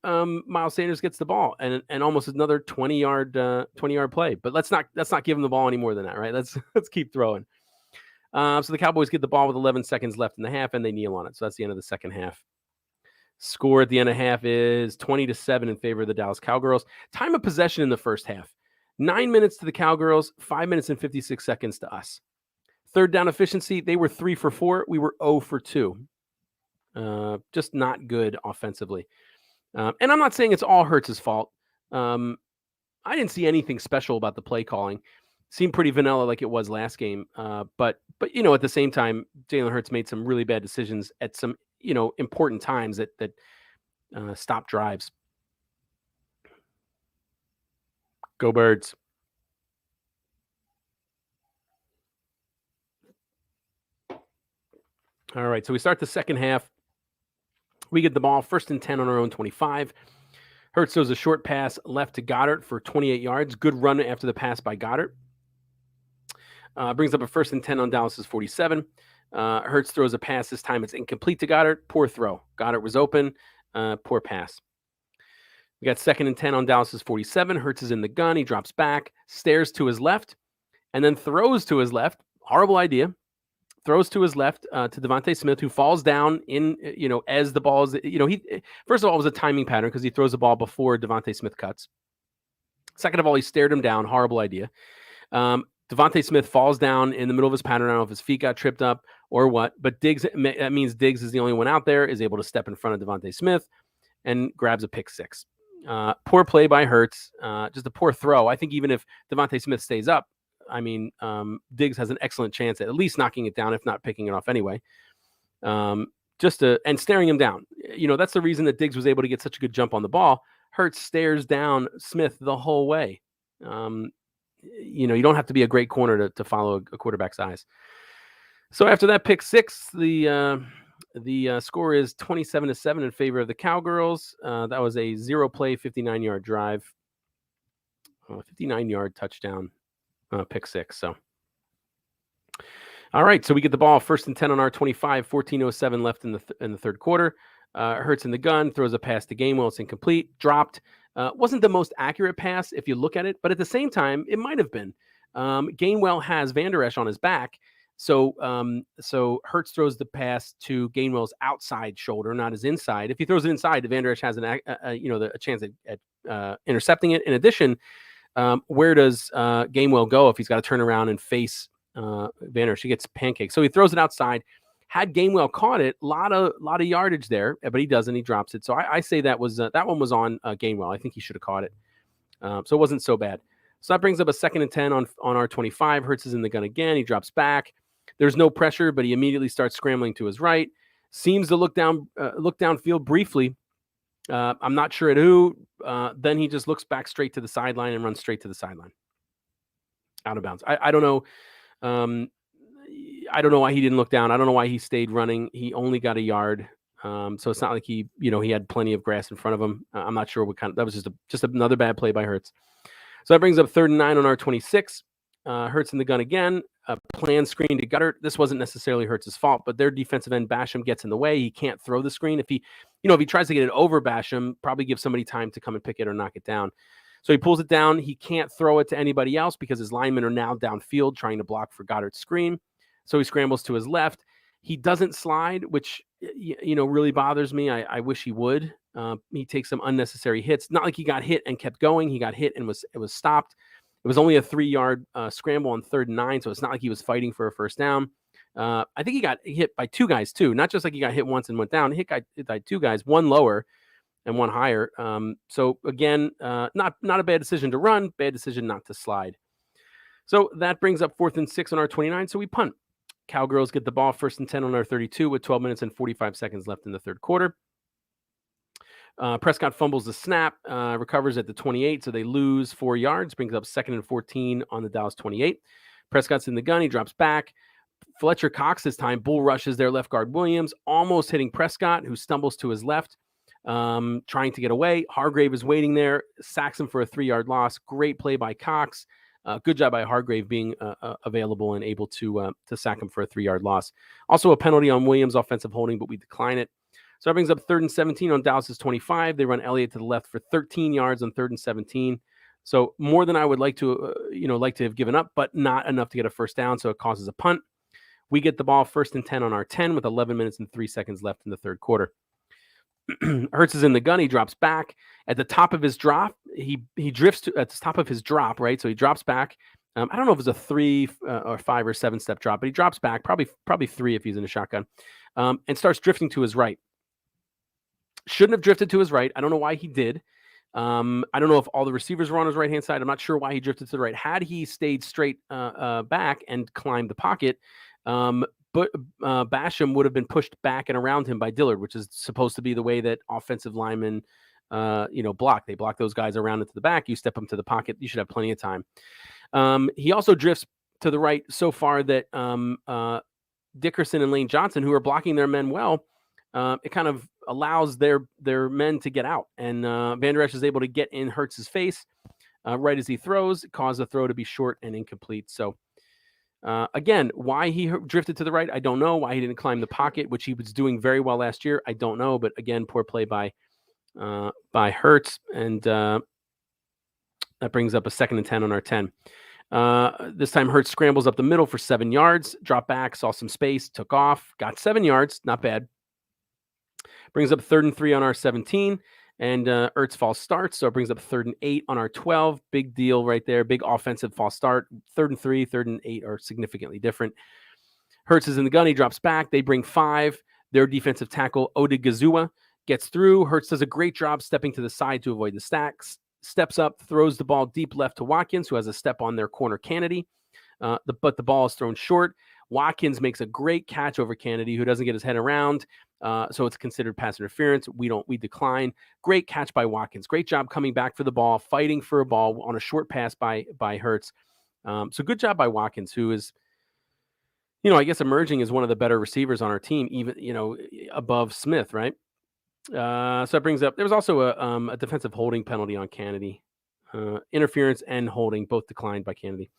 Miles Sanders gets the ball and almost another 20-yard play. But let's not give him the ball any more than that, right? Let's keep throwing. So the Cowboys get the ball with 11 seconds left in the half, and they kneel on it. So that's the end of the second half. Score at the end of half is 20-7 in favor of the Dallas Cowgirls. Time of possession in the first half: 9 minutes to the Cowgirls, 5 minutes and 56 seconds to us. Third down efficiency: they were 3 for 4, we were 0 for 2. Just not good offensively. And I'm not saying it's all Hurts' fault. I didn't see anything special about the play calling. Seemed pretty vanilla like it was last game. But at the same time, Jalen Hurts made some really bad decisions at some important times that stopped drives. Go Birds. All right, so we start the second half. We get the ball 1st and 10 on our own 25. Hurts throws a short pass left to Goddard for 28 yards. Good run after the pass by Goddard. Brings up a 1st and 10 on Dallas's 47. Hurts throws a pass. This time it's incomplete to Goddard. Poor throw. Goddard was open. Poor pass. We got 2nd and 10 on Dallas's 47. Hurts is in the gun. He drops back, stares to his left, and then throws to his left. Horrible idea. Throws to his left to Devonta Smith, who falls down as the ball is, he, first of all, it was a timing pattern because he throws the ball before Devonta Smith cuts. Second of all, he stared him down. Horrible idea. Devonta Smith falls down in the middle of his pattern. I don't know if his feet got tripped up or what, but that means Diggs is the only one out there, is able to step in front of Devonta Smith and grabs a pick six. Poor play by Hurts. Just a poor throw. I think even if Devonta Smith stays up, Diggs has an excellent chance at least knocking it down, if not picking it off anyway. And staring him down. That's the reason that Diggs was able to get such a good jump on the ball. Hurts stares down Smith the whole way. You don't have to be a great corner to follow a quarterback's eyes. So after that pick six, the score is 27-7 in favor of the Cowgirls. That was a 0-play, 59-yard drive, 59-yard touchdown. Pick six. So, all right. So we get the ball 1st and 10 on our 25, 14:07 left in the third quarter. Hurts in the gun, throws a pass to Gainwell. It's incomplete. Dropped. Wasn't the most accurate pass if you look at it, but at the same time, it might have been. Gainwell has Van Der Esch on his back. So Hurts throws the pass to Gainwell's outside shoulder, not his inside. If he throws it inside, Van Der Esch has a chance at intercepting it. In addition, where does Gainwell go if he's got to turn around and face Van Der Esch? He gets pancaked. So he throws it outside. Had Gainwell caught it, a lot of yardage there, but he doesn't. He drops it. So I say that one was on Gainwell. I think he should have caught it. So it wasn't so bad. So that brings up a 2nd and 10 on our 25. Hurts is in the gun again. He drops back. There's no pressure, but he immediately starts scrambling to his right. Seems to look downfield briefly. I'm not sure at who. Then he just looks back straight to the sideline and runs straight to the sideline. Out of bounds. I don't know. I don't know why he didn't look down. I don't know why he stayed running. He only got a yard. So it's not like he had plenty of grass in front of him. I'm not sure what kind of, that was just another bad play by Hurts. So that brings up 3rd and 9 on our 26. Hurts in the gun again. Planned screen to Goddard. This wasn't necessarily Hurts' fault, but their defensive end Basham gets in the way. He can't throw the screen. If he tries to get it over Basham, probably give somebody time to come and pick it or knock it down. So he pulls it down. He can't throw it to anybody else because his linemen are now downfield trying to block for Goddard's screen. So he scrambles to his left. He doesn't slide, which really bothers me. I wish he would. He takes some unnecessary hits. Not like he got hit and kept going. He got hit and it was stopped. It was only a 3-yard scramble on 3rd and 9, so it's not like he was fighting for a first down. I think he got hit by 2 guys too, not just like he got hit once and went down. Hit by 2 guys, one lower and one higher. So again, not a bad decision to run, bad decision not to slide. So that brings up 4th and 6 on our 29. So we punt. Cowgirls get the ball 1st and 10 on our 32 with 12 minutes and 45 seconds left in the third quarter. Prescott fumbles the snap, recovers at the 28, so they lose 4 yards, brings up 2nd and 14 on the Dallas 28. Prescott's in the gun, he drops back. Fletcher Cox this time bull rushes their left guard Williams, almost hitting Prescott, who stumbles to his left, trying to get away. Hargrave is waiting there, sacks him for a 3-yard loss. Great play by Cox. Good job by Hargrave being available and able to sack him for a 3-yard loss. Also a penalty on Williams, offensive holding, but we decline it. So that brings up 3rd and 17 on Dallas's 25. They run Elliott to the left for 13 yards on 3rd and 17. So more than I would like to have given up, but not enough to get a first down. So it causes a punt. We get the ball 1st and 10 on our 10 with 11 minutes and 3 seconds left in the third quarter. Hurts is in the gun. He drops back at the top of his drop. He drifts at the top of his drop, right? So he drops back. I don't know if it's a 3 or 5 or 7 step drop, but he drops back, probably 3 if he's in a shotgun, and starts drifting to his right. Shouldn't have drifted to his right. I don't know why he did. I don't know if all the receivers were on his right-hand side. I'm not sure why he drifted to the right. Had he stayed straight back and climbed the pocket, but Basham would have been pushed back and around him by Dillard, which is supposed to be the way that offensive linemen, block. They block those guys around into the back. You step them to the pocket. You should have plenty of time. He also drifts to the right so far that Dickerson and Lane Johnson, who are blocking their men well, it kind of allows their men to get out. And Van Der Esch is able to get in Hurts' face right as he throws, cause the throw to be short and incomplete. So again, why he drifted to the right, I don't know. Why he didn't climb the pocket, which he was doing very well last year, I don't know. But again, poor play by Hurts. And that brings up a 2nd and 10 on our 10. This time Hurts scrambles up the middle for 7 yards, dropped back, saw some space, took off, got 7 yards, not bad. Brings up 3rd and 3 on our 17, and Ertz false starts, so it brings up 3rd and 8 on our 12. Big deal right there, big offensive false start. 3rd and 3, 3rd and 8 are significantly different. Hurts is in the gun, he drops back, they bring 5. Their defensive tackle, Odigizua, gets through. Hurts does a great job stepping to the side to avoid the stacks, steps up, throws the ball deep left to Watkins, who has a step on their corner Kennedy, but the ball is thrown short. Watkins makes a great catch over Kennedy, who doesn't get his head around. So it's considered pass interference. We decline. Great catch by Watkins. Great job coming back for the ball, fighting for a ball on a short pass by Hurts. So good job by Watkins, who is, I guess emerging as one of the better receivers on our team, even, above Smith, right? So it brings up, there was also a defensive holding penalty on Kennedy. Interference and holding, both declined by Kennedy.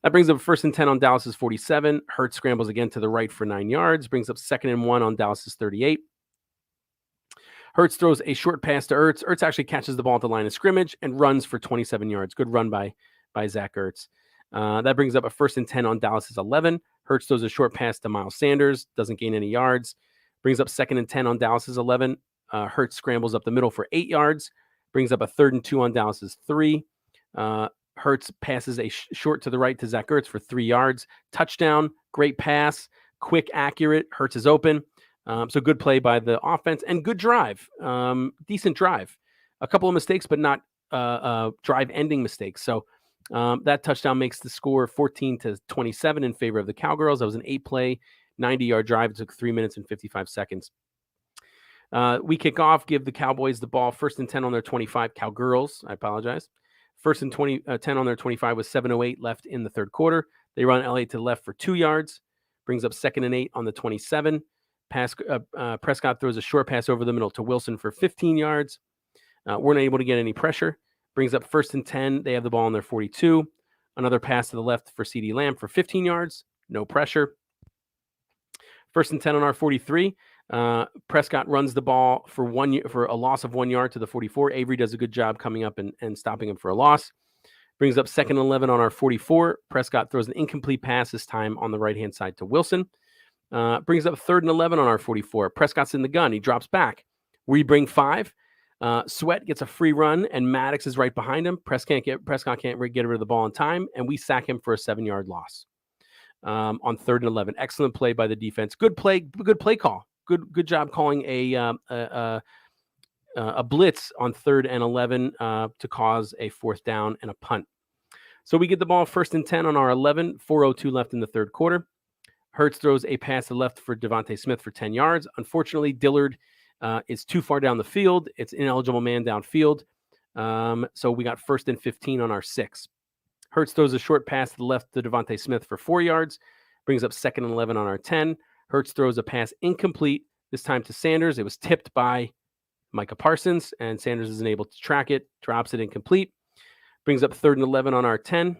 That brings up 1st and 10 on Dallas's 47. Hurts scrambles again to the right for 9 yards. Brings up 2nd and 1 on Dallas's 38. Hurts throws a short pass to Ertz. Ertz actually catches the ball at the line of scrimmage and runs for 27 yards. Good run by Zach Ertz. That brings up a 1st and 10 on Dallas's 11. Hurts throws a short pass to Miles Sanders. Doesn't gain any yards. Brings up 2nd and 10 on Dallas's 11. Hurts scrambles up the middle for 8 yards. Brings up a 3rd and 2 on Dallas's 3. Hurts passes a short to the right to Zach Ertz for 3 yards. Touchdown, great pass, quick, accurate. Hurts is open. So good play by the offense and good drive. Decent drive. A couple of mistakes, but not drive-ending mistakes. So that touchdown makes the score 14-27 in favor of the Cowgirls. That was an 8-play, 90-yard drive. It took 3 minutes and 55 seconds. We kick off, give the Cowboys the ball 1st and 10 on their 25. Cowgirls, I apologize. 1st and 10 on their 25 with 7:08 left in the third quarter. They run Elliott to the left for 2 yards. Brings up 2nd and 8 on the 27. Prescott throws a short pass over the middle to Wilson for 15 yards. Weren't able to get any pressure. Brings up 1st and 10. They have the ball on their 42. Another pass to the left for CeeDee Lamb for 15 yards. No pressure. 1st and 10 on our 43. Prescott runs the ball for a loss of 1 yard to the 44. Avery does a good job coming up and stopping him for a loss. Brings up 2nd and 11 on our 44. Prescott throws an incomplete pass this time on the right-hand side to Wilson. Brings up 3rd and 11 on our 44. Prescott's in the gun. He drops back. We bring 5. Sweat gets a free run, and Maddox is right behind him. Prescott can't get rid of the ball in time, and we sack him for a 7-yard loss. on 3rd and 11. Excellent play by the defense. Good play call. Good job calling a blitz on 3rd and 11 to cause a 4th down and a punt. So we get the ball 1st and 10 on our 11, 4:02 left in the 3rd quarter. Hurts throws a pass to left for Devonta Smith for 10 yards. Unfortunately, Dillard is too far down the field. It's ineligible man downfield. So we got 1st and 15 on our 6. Hurts throws a short pass to the left to Devonta Smith for 4 yards. Brings up 2nd and 11 on our 10. Hurts throws a pass incomplete, this time to Sanders. It was tipped by Micah Parsons, and Sanders isn't able to track it. Drops it incomplete. Brings up 3rd and 11 on our 10.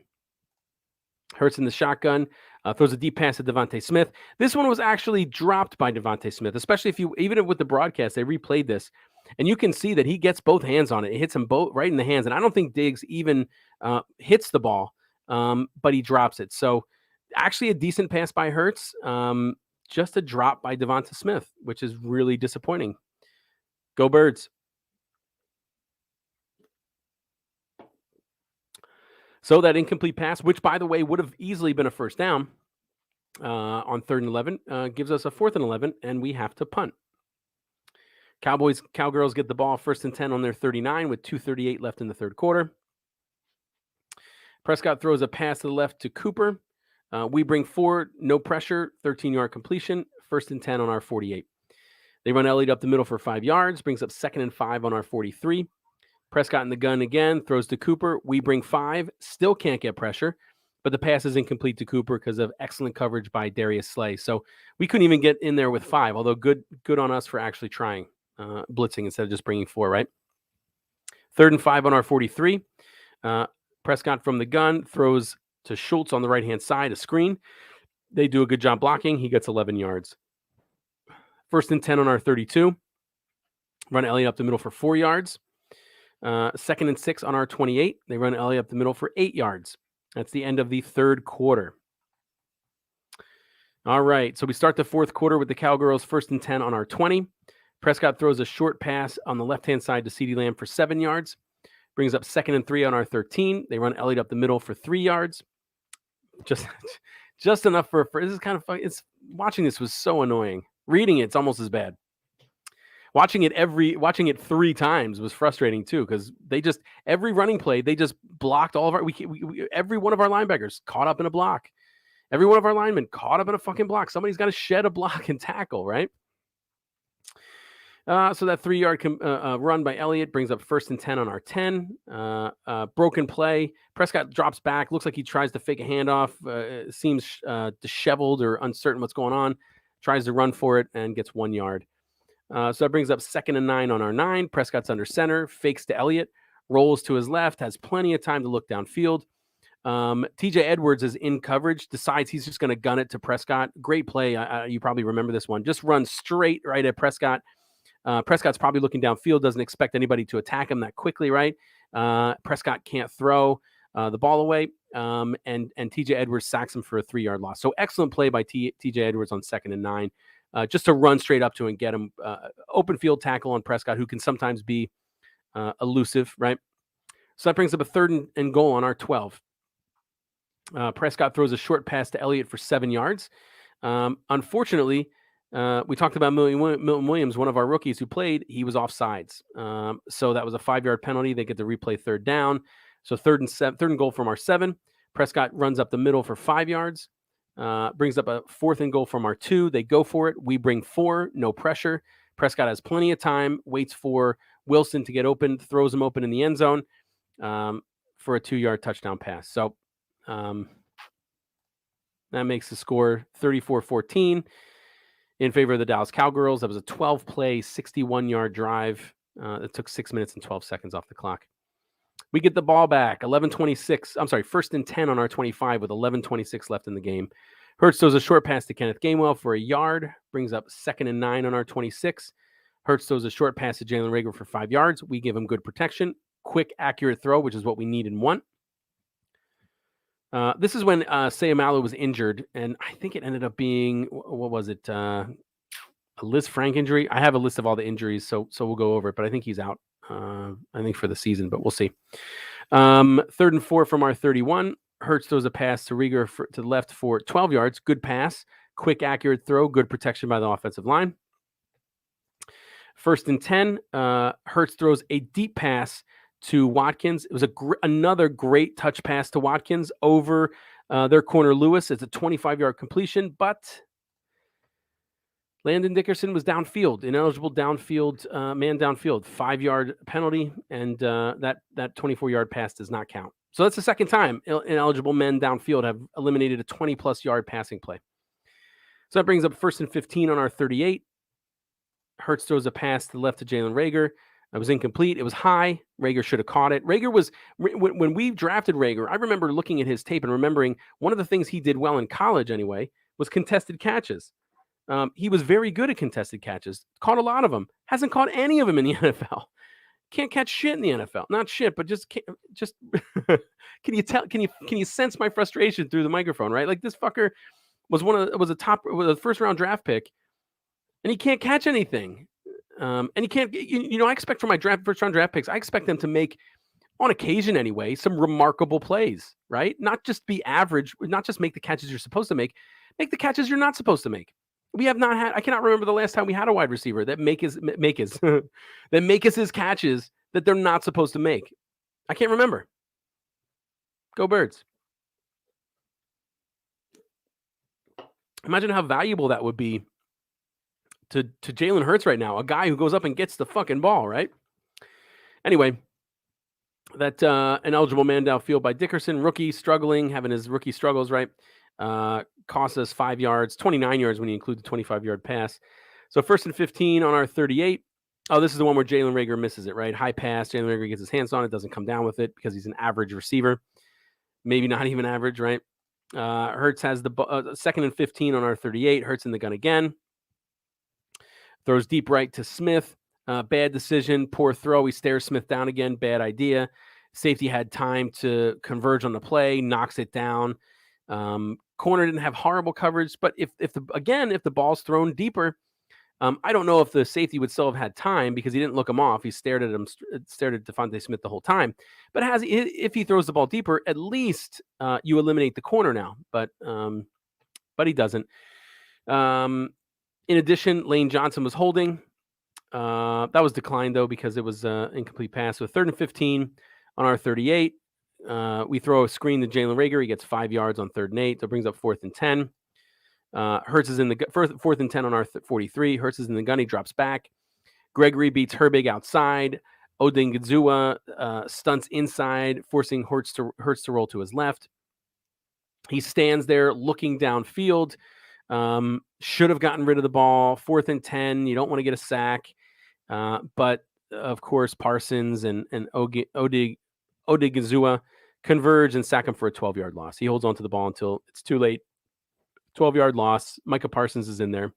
Hurts in the shotgun. Throws a deep pass to Devonta Smith. This one was actually dropped by Devonta Smith, especially even with the broadcast, they replayed this. And you can see that he gets both hands on it. It hits him both right in the hands. And I don't think Diggs even hits the ball, but he drops it. So actually a decent pass by Hurts. Just a drop by Devonta Smith, which is really disappointing. Go Birds. So that incomplete pass, which, by the way, would have easily been a 1st down on 3rd and 11, gives us a 4th and 11, and we have to punt. Cowgirls get the ball 1st and 10 on their 39 with 2:38 left in the 3rd quarter. Prescott throws a pass to the left to Cooper. We bring 4, no pressure, 13-yard completion, 1st and 10 on our 48. They run Elliott up the middle for 5 yards, brings up 2nd and 5 on our 43. Prescott in the gun again, throws to Cooper. We bring 5, still can't get pressure, but the pass is incomplete to Cooper because of excellent coverage by Darius Slay. So we couldn't even get in there with 5, although good on us for actually trying blitzing instead of just bringing 4, right? 3rd and 5 on our 43. Prescott from the gun throws to Schultz on the right-hand side, a screen. They do a good job blocking. He gets 11 yards. 1st and 10 on our 32. Run Elliott up the middle for 4 yards. 2nd and 6 on our 28. They run Elliott up the middle for 8 yards. That's the end of the 3rd quarter. All right, so we start the 4th quarter with the Cowgirls 1st and 10 on our 20. Prescott throws a short pass on the left-hand side to CeeDee Lamb for 7 yards. Brings up 2nd and 3 on our 13. They run Elliott up the middle for 3 yards. Just enough for this is kind of fun. Watching this was so annoying. Reading it's almost as bad. Watching it 3 times was frustrating too, because every running play they just blocked all of our every one of our linebackers caught up in a block. Every one of our linemen caught up in a fucking block. Somebody's got to shed a block and tackle, right? So that 3-yard run by Elliott brings up 1st and 10 on our 10. Broken play. Prescott drops back. Looks like he tries to fake a handoff. Seems disheveled or uncertain what's going on. Tries to run for it and gets 1 yard. So that brings up 2nd and 9 on our 9. Prescott's under center. Fakes to Elliott. Rolls to his left. Has plenty of time to look downfield. TJ Edwards is in coverage. Decides he's just going to gun it to Prescott. Great play. You probably remember this one. Just runs straight right at Prescott. Prescott's probably looking downfield, doesn't expect anybody to attack him that quickly, right? Prescott can't throw the ball away, and TJ Edwards sacks him for a 3-yard loss. So excellent play by TJ Edwards on 2nd and 9, just to run straight up to and get him open field tackle on Prescott, who can sometimes be elusive, right? So that brings up a 3rd and goal on our 12. Prescott throws a short pass to Elliott for 7 yards. Unfortunately, we talked about Milton Williams, one of our rookies who played. He was offsides. So that was a 5-yard penalty. They get to replay 3rd down. So 3rd and goal from our 7. Prescott runs up the middle for 5 yards. Brings up a 4th and goal from our 2. They go for it. We bring 4, no pressure. Prescott has plenty of time, waits for Wilson to get open, throws him open in the end zone for a 2-yard touchdown pass. So that makes the score 34-14. In favor of the Dallas Cowgirls. That was a 12-play, 61-yard drive. It took 6 minutes and 12 seconds off the clock. We get the ball back, 1st and 10 on our 25 with 11:26 left in the game. Hurts throws a short pass to Kenneth Gainwell for a yard, brings up 2nd and 9 on our 26. Hurts throws a short pass to Jalen Reagor for 5 yards. We give him good protection, quick, accurate throw, which is what we need and want. This is when Sayamalu was injured, and I think it ended up being, what was it, a Liz Frank injury? I have a list of all the injuries, so we'll go over it, but I think he's out, I think for the season, but we'll see. 3rd and 4 from our 31. Hurts throws a pass to Rieger to the left for 12 yards. Good pass, quick, accurate throw, good protection by the offensive line. 1st and 10, Hurts throws a deep pass to Watkins. It was another great touch pass to Watkins over their corner Lewis. It's a 25-yard completion, but Landon Dickerson was downfield, ineligible downfield, man downfield, 5-yard penalty, and that 24-yard pass does not count. So that's the second time ineligible men downfield have eliminated a 20-plus yard passing play. So that brings up 1st and 15 on our 38. Hurts throws a pass to the left to Jalen Reagor. It was incomplete. It was high. Reagor should have caught it. Reagor was, when we drafted Reagor, I remember looking at his tape and remembering one of the things he did well in college anyway was contested catches. He was very good at contested catches. Caught a lot of them. Hasn't caught any of them in the NFL. Can't catch shit in the NFL. Not shit, but just can you sense my frustration through the microphone, right? Like, this fucker was was a first-round draft pick, and he can't catch anything. And he can't, I expect from my first-round draft picks, I expect them to make, on occasion anyway, some remarkable plays, right? Not just be average, not just make the catches you're supposed to make the catches you're not supposed to make. We have not had, I cannot remember the last time we had a wide receiver that make his catches that they're not supposed to make. I can't remember. Go Birds. Imagine how valuable that would be to Jalen Hurts right now, a guy who goes up and gets the fucking ball, right? Anyway, that ineligible man downfield by Dickerson, rookie struggling, having his rookie struggles, right? Cost us 5 yards, 29 yards when you include the 25-yard pass. So 1st and 15 on our 38. Oh, this is the one where Jalen Reagor misses it, right? High pass. Jalen Reagor gets his hands on it, doesn't come down with it because he's an average receiver. Maybe not even average, right? Hurts has the 2nd and 15 on our 38. Hurts in the gun again. Throws deep right to Smith. Bad decision, poor throw. He stares Smith down again. Bad idea. Safety had time to converge on the play, knocks it down. Corner didn't have horrible coverage, but if the ball's thrown deeper, I don't know if the safety would still have had time because he didn't look him off. He stared at Devonta Smith the whole time. But if he throws the ball deeper, at least you eliminate the corner now. But he doesn't. In addition, Lane Johnson was holding. That was declined though because it was incomplete pass. So 3rd and 15 on our 38. We throw a screen to Jalen Reagor. He gets 5 yards on 3rd and 8. That brings up 4th and 10. Hurts is in the 4th and 10 on our 43. Hurts is in the gun. He drops back. Gregory beats Herbig outside. Odingazua stunts inside, forcing Hurts to roll to his left. He stands there looking downfield. Should have gotten rid of the ball. 4th and 10. You don't want to get a sack. But of course, Parsons and Odingazua converge and sack him for a 12-yard loss. He holds on to the ball until it's too late. 12-yard loss. Micah Parsons is in there.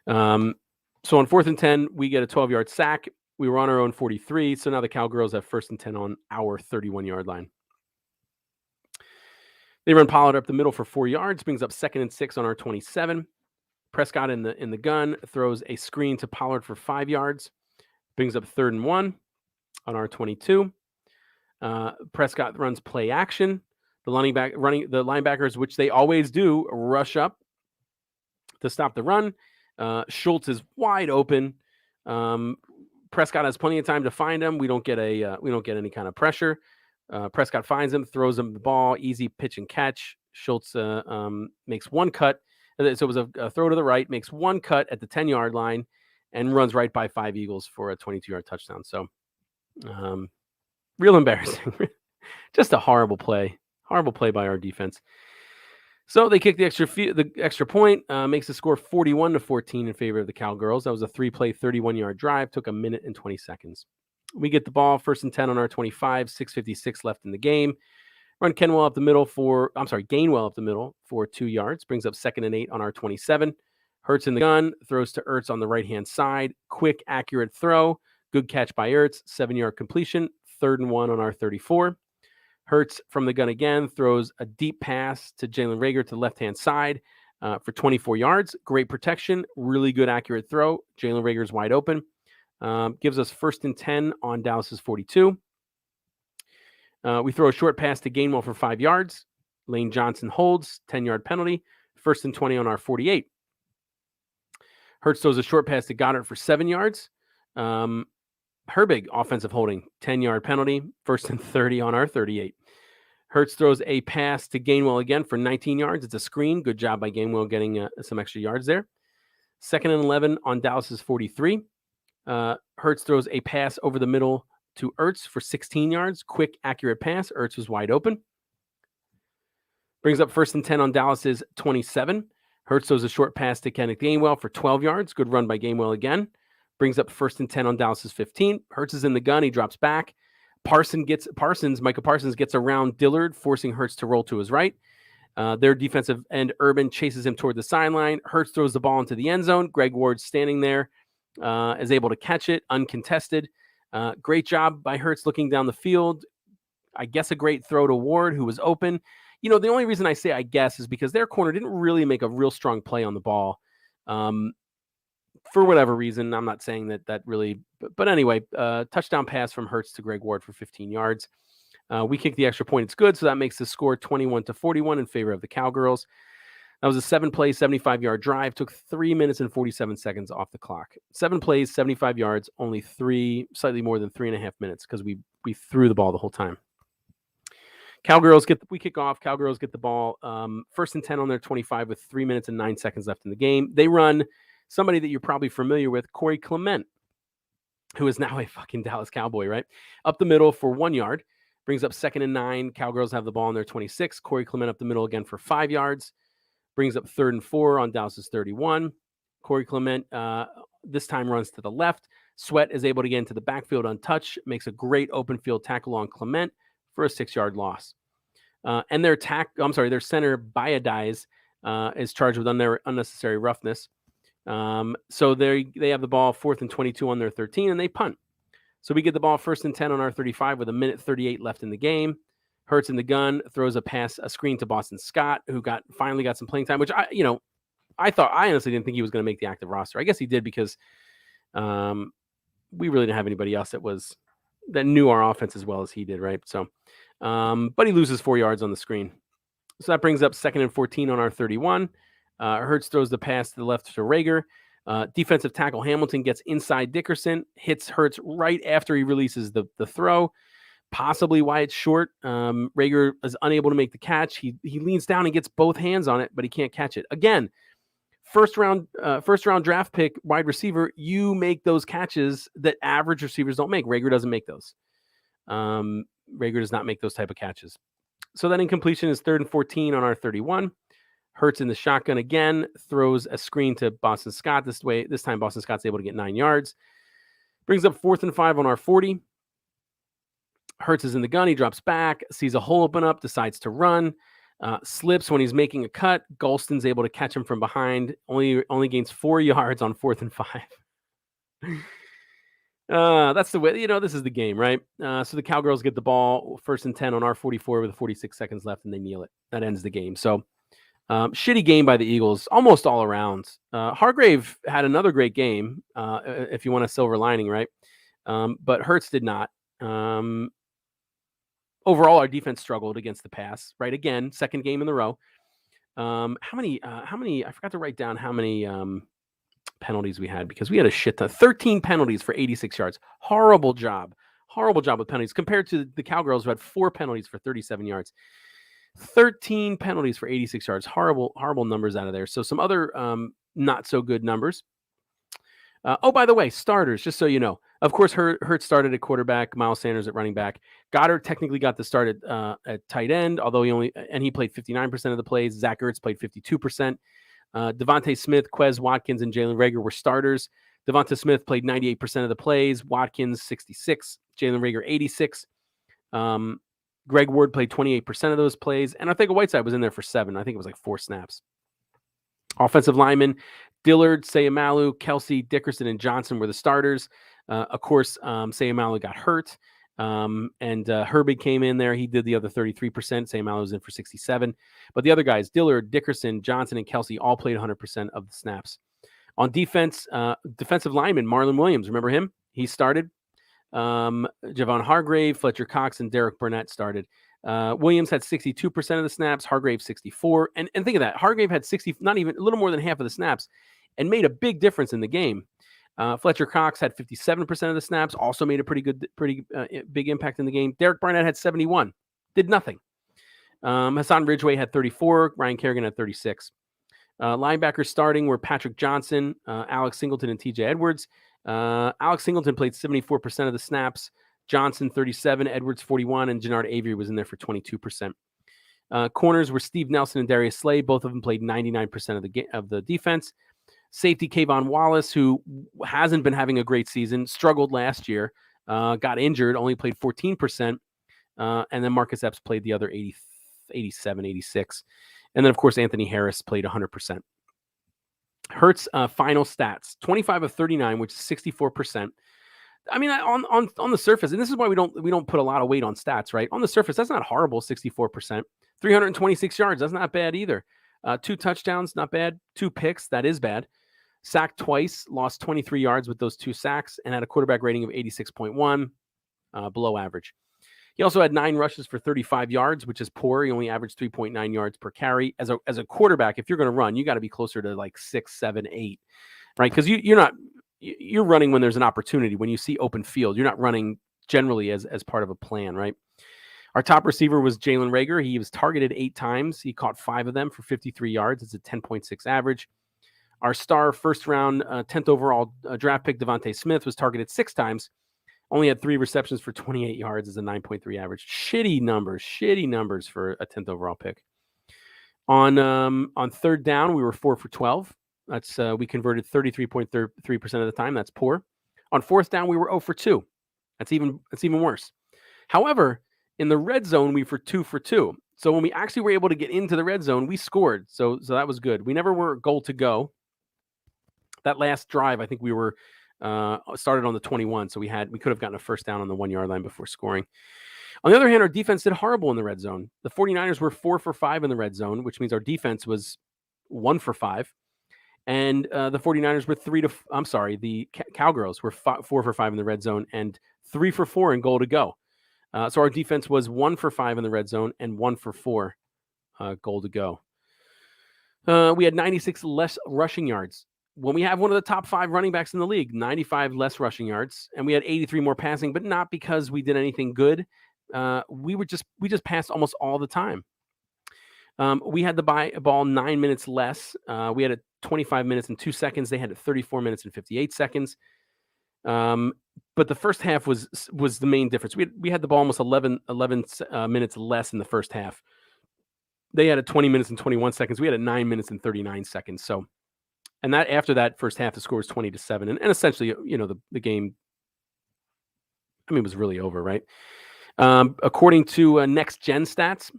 So on 4th and 10, we get a 12-yard sack. We were on our own 43. So now the Cowgirls have 1st and 10 on our 31-yard line. They run Pollard up the middle for 4 yards, brings up 2nd and 6 on our 27. Prescott in the gun throws a screen to Pollard for 5 yards, brings up 3rd and 1 on our 22. Prescott runs play action. The linebackers, which they always do, rush up to stop the run. Schultz is wide open. Prescott has plenty of time to find him. We don't get any kind of pressure. Prescott finds him, throws him the ball, easy pitch and catch. Schultz makes one cut. So it was a throw to the right, makes one cut at the 10-yard line, and runs right by 5 Eagles for a 22-yard touchdown. So, real embarrassing. Just a horrible play. Horrible play by our defense. So they kick the extra point, makes the score 41-14 in favor of the Cowgirls. That was a 3-play, 31-yard drive. Took a minute and 20 seconds. We get the ball, 1st and 10 on our 25, 6:56 left in the game. Run Gainwell up the middle for 2 yards. Brings up 2nd and 8 on our 27. Hurts in the gun, throws to Ertz on the right-hand side. Quick, accurate throw. Good catch by Ertz. 7-yard completion. 3rd and 1 on our 34. Hurts from the gun again, throws a deep pass to Jalen Reagor to the left-hand side for 24 yards. Great protection. Really good, accurate throw. Jalen Reagor's wide open. Gives us 1st and 10 on Dallas's 42. We throw a short pass to Gainwell for 5 yards. Lane Johnson holds, 10-yard penalty, 1st and 20 on our 48. Hurts throws a short pass to Goddard for 7 yards. Herbig, offensive holding, 10-yard penalty, 1st and 30 on our 38. Hurts throws a pass to Gainwell again for 19 yards. It's a screen. Good job by Gainwell getting some extra yards there. 2nd and 11 on Dallas's 43. Hurts throws a pass over the middle to Ertz for 16 yards. Quick, accurate pass. Ertz was wide open. Brings up 1st and 10 on Dallas's 27. Hurts throws a short pass to Kenneth Gainwell for 12 yards. Good run by Gainwell again. Brings up 1st and 10 on Dallas's 15. Hurts is in the gun. He drops back. Micah Parsons gets around Dillard, forcing Hurts to roll to his right. Their defensive end, Urban, chases him toward the sideline. Hurts throws the ball into the end zone. Greg Ward standing there is able to catch it, uncontested. Great job by Hurts looking down the field. I guess a great throw to Ward, who was open. You know, the only reason I say I guess is because their corner didn't really make a real strong play on the ball. For whatever reason, I'm not saying that really, but anyway, touchdown pass from Hurts to Greg Ward for 15 yards. We kick the extra point. It's good. So that makes the score 21-41 in favor of the Cowgirls. That was a 7-play, 75-yard drive. Took 3 minutes and 47 seconds off the clock. 7 plays, 75 yards, only slightly more than 3.5 minutes because we threw the ball the whole time. Cowgirls we kick off. Cowgirls get the ball 1st and 10 on their 25 with 3 minutes and 9 seconds left in the game. They run somebody that you're probably familiar with, Corey Clement, who is now a fucking Dallas Cowboy, right? Up the middle for 1 yard. Brings up 2nd and 9. Cowgirls have the ball on their 26. Corey Clement up the middle again for 5 yards. Brings up 3rd and 4 on Dallas's 31. Corey Clement this time runs to the left. Sweat is able to get into the backfield untouched. Makes a great open field tackle on Clement for a 6-yard loss. And their center, Biadize, is charged with unnecessary roughness. So they have the ball 4th and 22 on their 13, and they punt. So we get the ball 1st and 10 on our 35 with 1:38 left in the game. Hurts in the gun, throws a screen to Boston Scott, who finally got some playing time, which I honestly didn't think he was going to make the active roster. I guess he did because we really didn't have anybody else that knew our offense as well as he did, right? So, but he loses 4 yards on the screen. So that brings up 2nd and 14 on our 31. Hurts throws the pass to the left to Rager. Defensive tackle Hamilton gets inside Dickerson, hits Hurts right after he releases the throw. Possibly why it's short. Rager is unable to make the catch. He leans down and gets both hands on it, but he can't catch it. Again, first round draft pick wide receiver, you make those catches that average receivers don't make. Rager doesn't make those. Rager does not make those type of catches. So that incompletion is 3rd and 14 on our 31. Hurts in the shotgun again, throws a screen to Boston Scott. This time Boston Scott's able to get 9 yards. Brings up 4th and 5 on our 40. Hurts is in the gun. He drops back, sees a hole open up, decides to run, slips when he's making a cut. Golston's able to catch him from behind. Only gains 4 yards on 4th and 5. That's the way, this is the game, right? So the Cowgirls get the ball 1st and 10 on our 44 with 46 seconds left, and they kneel it. That ends the game. So shitty game by the Eagles, almost all around. Hargrave had another great game, if you want a silver lining, right? But Hurts did not. Overall, our defense struggled against the pass, right? Again, 2nd game in a row. How many? I forgot to write down how many penalties we had because we had a shit ton. 13 penalties for 86 yards. Horrible job with penalties compared to the Cowgirls who had 4 penalties for 37 yards. 13 penalties for 86 yards. Horrible numbers out of there. So some other not so good numbers. By the way, starters, just so you know. Of course, Hurts started at quarterback, Miles Sanders at running back. Goddard technically got the start at tight end, although he played 59% of the plays. Zach Ertz played 52%. Devonta Smith, Quez Watkins, and Jalen Reagor were starters. Devonta Smith played 98% of the plays. Watkins, 66. Jalen Reagor, 86. Greg Ward played 28% of those plays. And I think Whiteside was in there for 7. I think it was like 4 snaps. Offensive linemen, Dillard, Sayamalu, Kelsey, Dickerson, and Johnson were the starters. Of course, Sayamalu got hurt. And Herbig came in there. He did the other 33%. Sayamalu was in for 67. But the other guys, Dillard, Dickerson, Johnson, and Kelsey all played 100% of the snaps. On defense, defensive lineman, Marlon Williams. Remember him? He started. Javon Hargrave, Fletcher Cox, and Derek Burnett started. Williams had 62% of the snaps, Hargrave 64. And think of that. Hargrave had 60, not even a little more than half of the snaps, and made a big difference in the game. Fletcher Cox had 57% of the snaps, also made a pretty big impact in the game. Derek Barnett had 71, did nothing. Hassan Ridgeway had 34, Ryan Kerrigan had 36. Linebackers starting were Patrick Johnson, Alex Singleton, and TJ Edwards. Alex Singleton played 74% of the snaps, Johnson 37, Edwards 41, and Jannard Avery was in there for 22%. Corners were Steve Nelson and Darius Slay. Both of them played 99% of the defense. Safety Kayvon Wallace, who hasn't been having a great season, struggled last year, got injured, only played 14%. And then Marcus Epps played the other 87, 86. And then, of course, Anthony Harris played 100%. Hurts' final stats, 25 of 39, which is 64%. I mean, on the surface, and this is why we don't put a lot of weight on stats, right? On the surface, that's not horrible, 64%. 326 yards, that's not bad either. 2 touchdowns, not bad. 2 picks, that is bad. Sacked twice, lost 23 yards with those 2 sacks, and had a quarterback rating of 86.1, below average. He also had 9 rushes for 35 yards, which is poor. He only averaged 3.9 yards per carry. As a quarterback, if you're going to run, you got to be closer to like 6, 7, 8, right? Because you're running when there's an opportunity. When you see open field, you're not running generally as part of a plan, right? Our top receiver was Jalen Reagor. He was targeted 8 times. He caught 5 of them for 53 yards. It's a 10.6 average. Our star first round, 10th overall draft pick, Devonta Smith, was targeted 6 times. Only had 3 receptions for 28 yards as a 9.3 average. Shitty numbers for a 10th overall pick. On third down, we were 4 for 12. That's we converted 33.3% of the time. That's poor. On fourth down, we were 0 for 2. That's even worse. However, in the red zone, we were 2 for 2. So when we actually were able to get into the red zone, we scored. So that was good. We never were goal to go. That last drive, I think we were started on the 21. So we could have gotten a first down on the 1 yard line before scoring. On the other hand, our defense did horrible in the red zone. The 49ers were 4 for 5 in the red zone, which means our defense was 1 for 5. And the 49ers were the Cowgirls were 4 for 5 in the red zone and 3 for 4 in goal to go. So our defense was 1 for 5 in the red zone and 1 for 4 goal to go. We had 96 less rushing yards. When we have one of the top 5 running backs in the league, 95 less rushing yards, and we had 83 more passing, but not because we did anything good. We just passed almost all the time. We had the ball 9 minutes less. We had 25 minutes and 2 seconds. They had 34 minutes and 58 seconds. But the first half was the main difference. We had the ball almost 11 minutes less in the first half. They had 20 minutes and 21 seconds. We had 9 minutes and 39 seconds. So, and that after that first half, the score was 20-7, and essentially, the game, I mean, was really over, right? According to Next Gen Stats,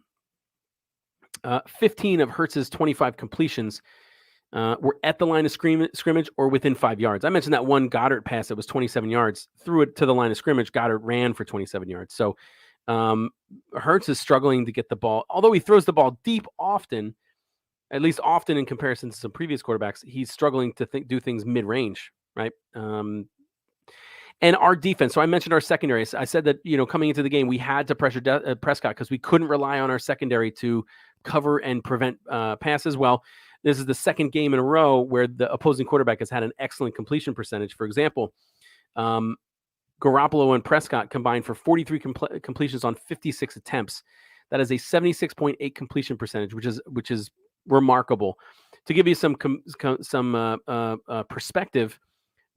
15 of Hurts's 25 completions were at the line of scrimmage or within 5 yards. I mentioned that one Goddard pass that was 27 yards, threw it to the line of scrimmage. Goddard ran for 27 yards. So Hurts is struggling to get the ball. Although he throws the ball deep often, at least often in comparison to some previous quarterbacks, he's struggling to do things mid-range, right? And our defense. So I mentioned our secondary. I said that, coming into the game, we had to pressure Prescott because we couldn't rely on our secondary to cover and prevent passes. Well, this is the second game in a row where the opposing quarterback has had an excellent completion percentage. For example, Garoppolo and Prescott combined for 43 completions on 56 attempts. That is a 76.8 completion percentage, which is remarkable. To give you some perspective,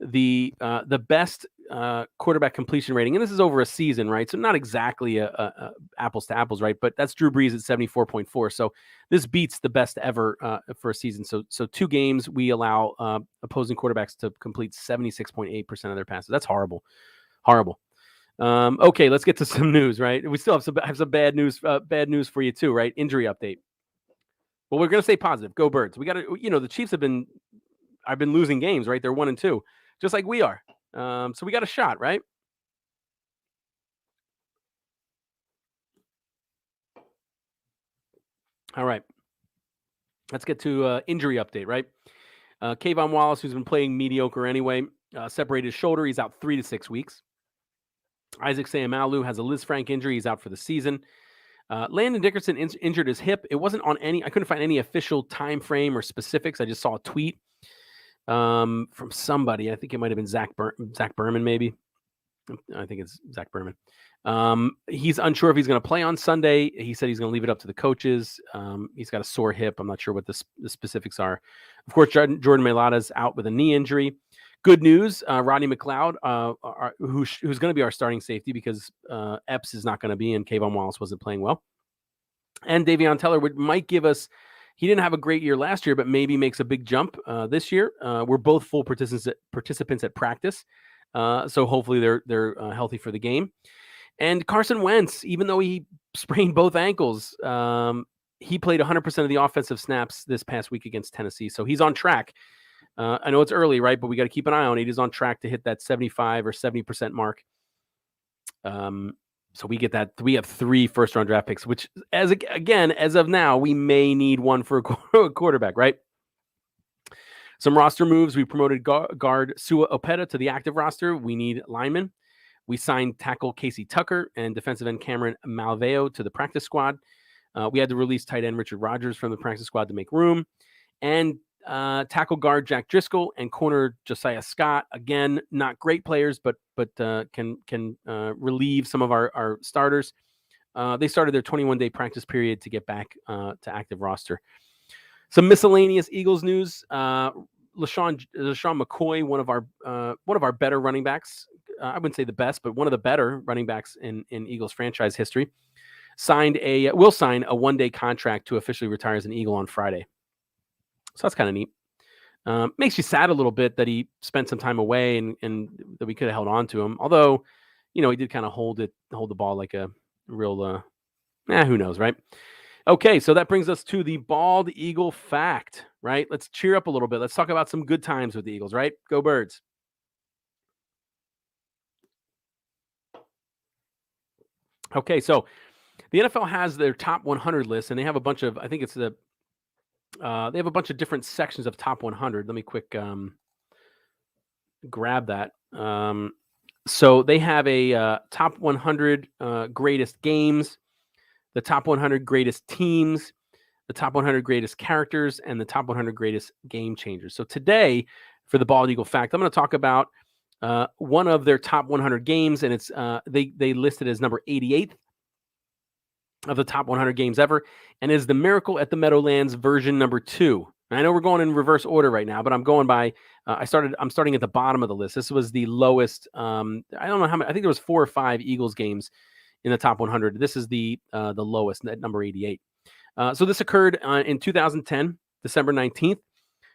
the best quarterback completion rating, and this is over a season, right? So not exactly a apples to apples, right? But that's Drew Brees at 74.4. So this beats the best ever for a season. So 2 games we allow opposing quarterbacks to complete 76.8% of their passes. That's horrible. Okay, let's get to some news, right? We still have some bad news for you too, right? Injury update. Well, we're going to stay positive. Go Birds. We got to, the Chiefs have been losing games, right? They're 1-2, just like we are. So we got a shot, right? All right. Let's get to injury update, right? Kayvon Wallace, who's been playing mediocre anyway, separated his shoulder. He's out 3 to 6 weeks. Isaac Seumalo has a Liz Frank injury. He's out for the season. Landon Dickerson injured his hip. It wasn't on I couldn't find any official time frame or specifics. I just saw a tweet from somebody. I think it might have been Zach Berman, maybe. I think it's Zach Berman. He's unsure if he's going to play on Sunday. He said he's going to leave it up to the coaches. He's got a sore hip. I'm not sure what the specifics are. Of course, Jordan Mailata's out with a knee injury. Good news, Rodney McLeod, who's going to be our starting safety because Epps is not going to be and Kayvon Wallace wasn't playing well. And Davion Teller might give us, he didn't have a great year last year, but maybe makes a big jump this year. We're both full participants at practice. So hopefully they're healthy for the game. And Carson Wentz, even though he sprained both ankles, he played 100% of the offensive snaps this past week against Tennessee. So he's on track. I know it's early, right? But we got to keep an eye on it. He's on track to hit that 75 or 70% mark. So we get that. We have 3 first-round draft picks, which, as of now, we may need one for a quarterback, right? Some roster moves. We promoted guard Sua Opeta to the active roster. We need linemen. We signed tackle Casey Tucker and defensive end Cameron Malveo to the practice squad. We had to release tight end Richard Rodgers from the practice squad to make room. And tackle guard Jack Driscoll and corner Josiah Scott. Again, not great players, but can relieve some of our starters. They started their 21-day practice period to get back to active roster. Some miscellaneous Eagles news. LaShawn McCoy, one of our better running backs. I wouldn't say the best, but one of the better running backs in Eagles franchise history. Will sign a 1-day contract to officially retire as an Eagle on Friday. So that's kind of neat. Makes you sad a little bit that he spent some time away and that we could have held on to him. Although, he did kind of hold the ball like a real, who knows, right? Okay, so that brings us to the Bald Eagle fact, right? Let's cheer up a little bit. Let's talk about some good times with the Eagles, right? Go Birds. Okay, so the NFL has their top 100 list, and they have a bunch of, I think it's they have a bunch of different sections of top 100. Let me quick grab that. So they have a top 100 greatest games, the top 100 greatest teams, the top 100 greatest characters, and the top 100 greatest game changers. So today, for the Bald Eagle fact, I'm going to talk about one of their top 100 games, and it's they listed as number 88th of the top 100 games ever, and is the Miracle at the Meadowlands version number 2. And I know we're going in reverse order right now, but I'm going by. I'm starting at the bottom of the list. This was the lowest. I don't know how many. I think there was 4 or 5 Eagles games in the top 100. This is the lowest at number 88. So this occurred in 2010, December 19th.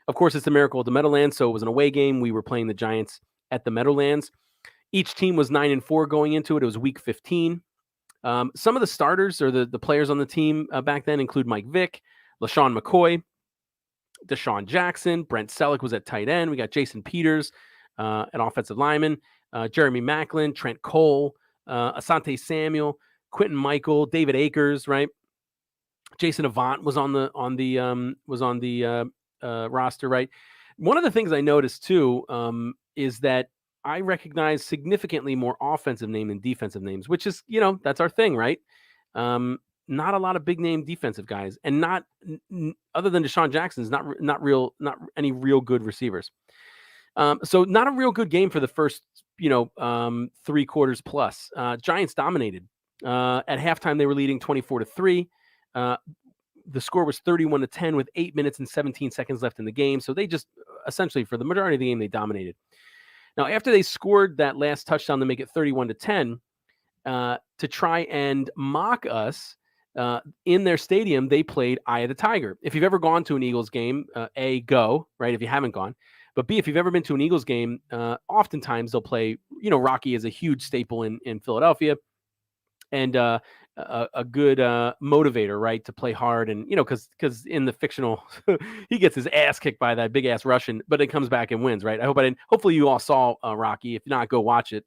Of course, it's the Miracle at the Meadowlands, so it was an away game. We were playing the Giants at the Meadowlands. Each team was 9-4 going into it. It was week 15. Some of the starters or the players on the team back then include Mike Vick, LaShawn McCoy, Deshaun Jackson, Brent Selleck was at tight end. We got Jason Peters, an offensive lineman, Jeremy Macklin, Trent Cole, Asante Samuel, Quentin Michael, David Akers, right? Jason Avant was on the roster, right? One of the things I noticed too is that I recognize significantly more offensive name than defensive names, which is, that's our thing, right? Not a lot of big name defensive guys, and not other than Deshaun Jackson's not any real good receivers. So not a real good game for the first, 3 quarters plus. Giants dominated. At halftime, they were leading 24-3. The score was 31-10 with 8 minutes and 17 seconds left in the game. So they just essentially, for the majority of the game, they dominated. Now, after they scored that last touchdown to make it 31-10, to try and mock us in their stadium, they played Eye of the Tiger. If you've ever gone to an Eagles game, A, go, right, if you haven't gone. But B, if you've ever been to an Eagles game, oftentimes they'll play, Rocky is a huge staple in Philadelphia. And a good motivator, right, to play hard. And, because in the fictional, he gets his ass kicked by that big ass Russian, but it comes back and wins, right? Hopefully you all saw Rocky. If not, go watch it.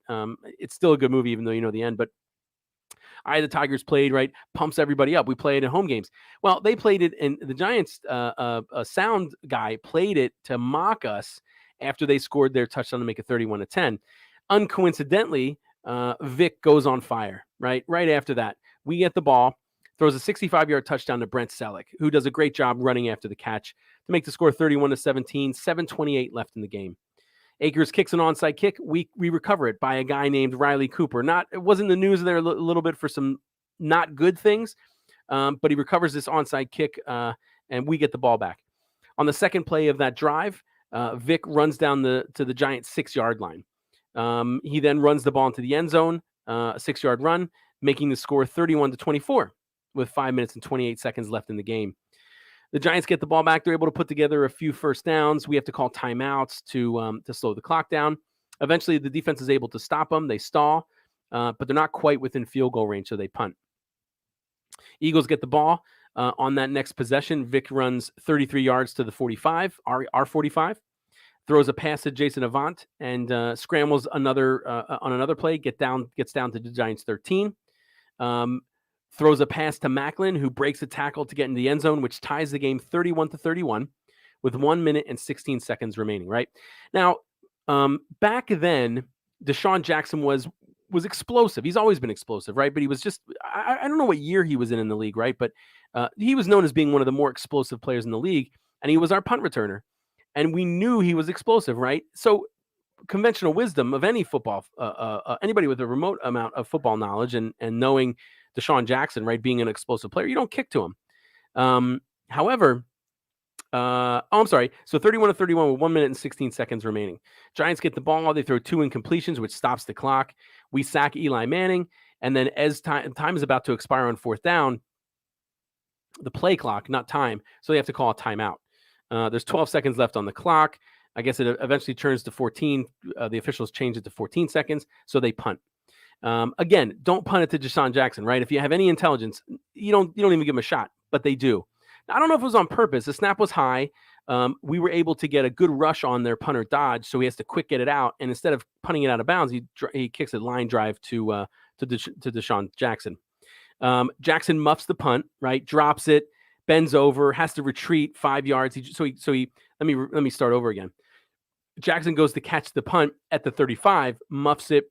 It's still a good movie, even though you know the end. But Eye of the Tigers played, right, pumps everybody up. We play it in home games. Well, they played it, and the Giants, a sound guy played it to mock us after they scored their touchdown to make it 31-10. Uncoincidentally, Vic goes on fire, right after that. We get the ball. throws a 65-yard touchdown to Brent Selleck, who does a great job running after the catch to make the score 31-17, 7:28 left in the game. Akers kicks an onside kick. We recover it by a guy named Riley Cooper. It wasn't the news there a little bit for some not good things, but he recovers this onside kick, and we get the ball back. On the second play of that drive, Vic runs down to the Giants' 6-yard line. He then runs the ball into the end zone, a 6-yard run, making the score 31-24 with 5 minutes and 28 seconds left in the game. The Giants get the ball back. They're able to put together a few first downs. We have to call timeouts to slow the clock down. Eventually, the defense is able to stop them. They stall, but they're not quite within field goal range, so they punt. Eagles get the ball. On that next possession, Vic runs 33 yards to the 45, our 45, throws a pass to Jason Avant, and scrambles on another play, gets down to the Giants 13. Throws a pass to Macklin, who breaks a tackle to get in the end zone, which ties the game 31-31 with 1 minute and 16 seconds remaining, right? Now, back then, Deshaun Jackson was explosive. He's always been explosive, right? But he was just, I don't know what year he was in the league, right? But he was known as being one of the more explosive players in the league, and he was our punt returner. And we knew he was explosive, right? So conventional wisdom of any football, anybody with a remote amount of football knowledge and knowing Deshaun Jackson, right, being an explosive player, you don't kick to him. However, I'm sorry. So 31-31 with 1 minute and 16 seconds remaining. Giants get the ball. They throw 2 incompletions, which stops the clock. We sack Eli Manning. And then as time is about to expire on 4th down, the play clock, not time, so they have to call a timeout. There's 12 seconds left on the clock. I guess it eventually turns to 14. The officials change it to 14 seconds, so they punt. Again, don't punt it to Deshaun Jackson, right? If you have any intelligence, you don't even give him a shot, but they do. Now, I don't know if it was on purpose. The snap was high. We were able to get a good rush on their punter dodge, so he has to quick get it out. And instead of punting it out of bounds, he kicks a line drive to Deshaun Jackson. Jackson muffs the punt, right? Drops it, bends over, has to retreat 5 yards. Let me start over again. Jackson goes to catch the punt at the 35, muffs it,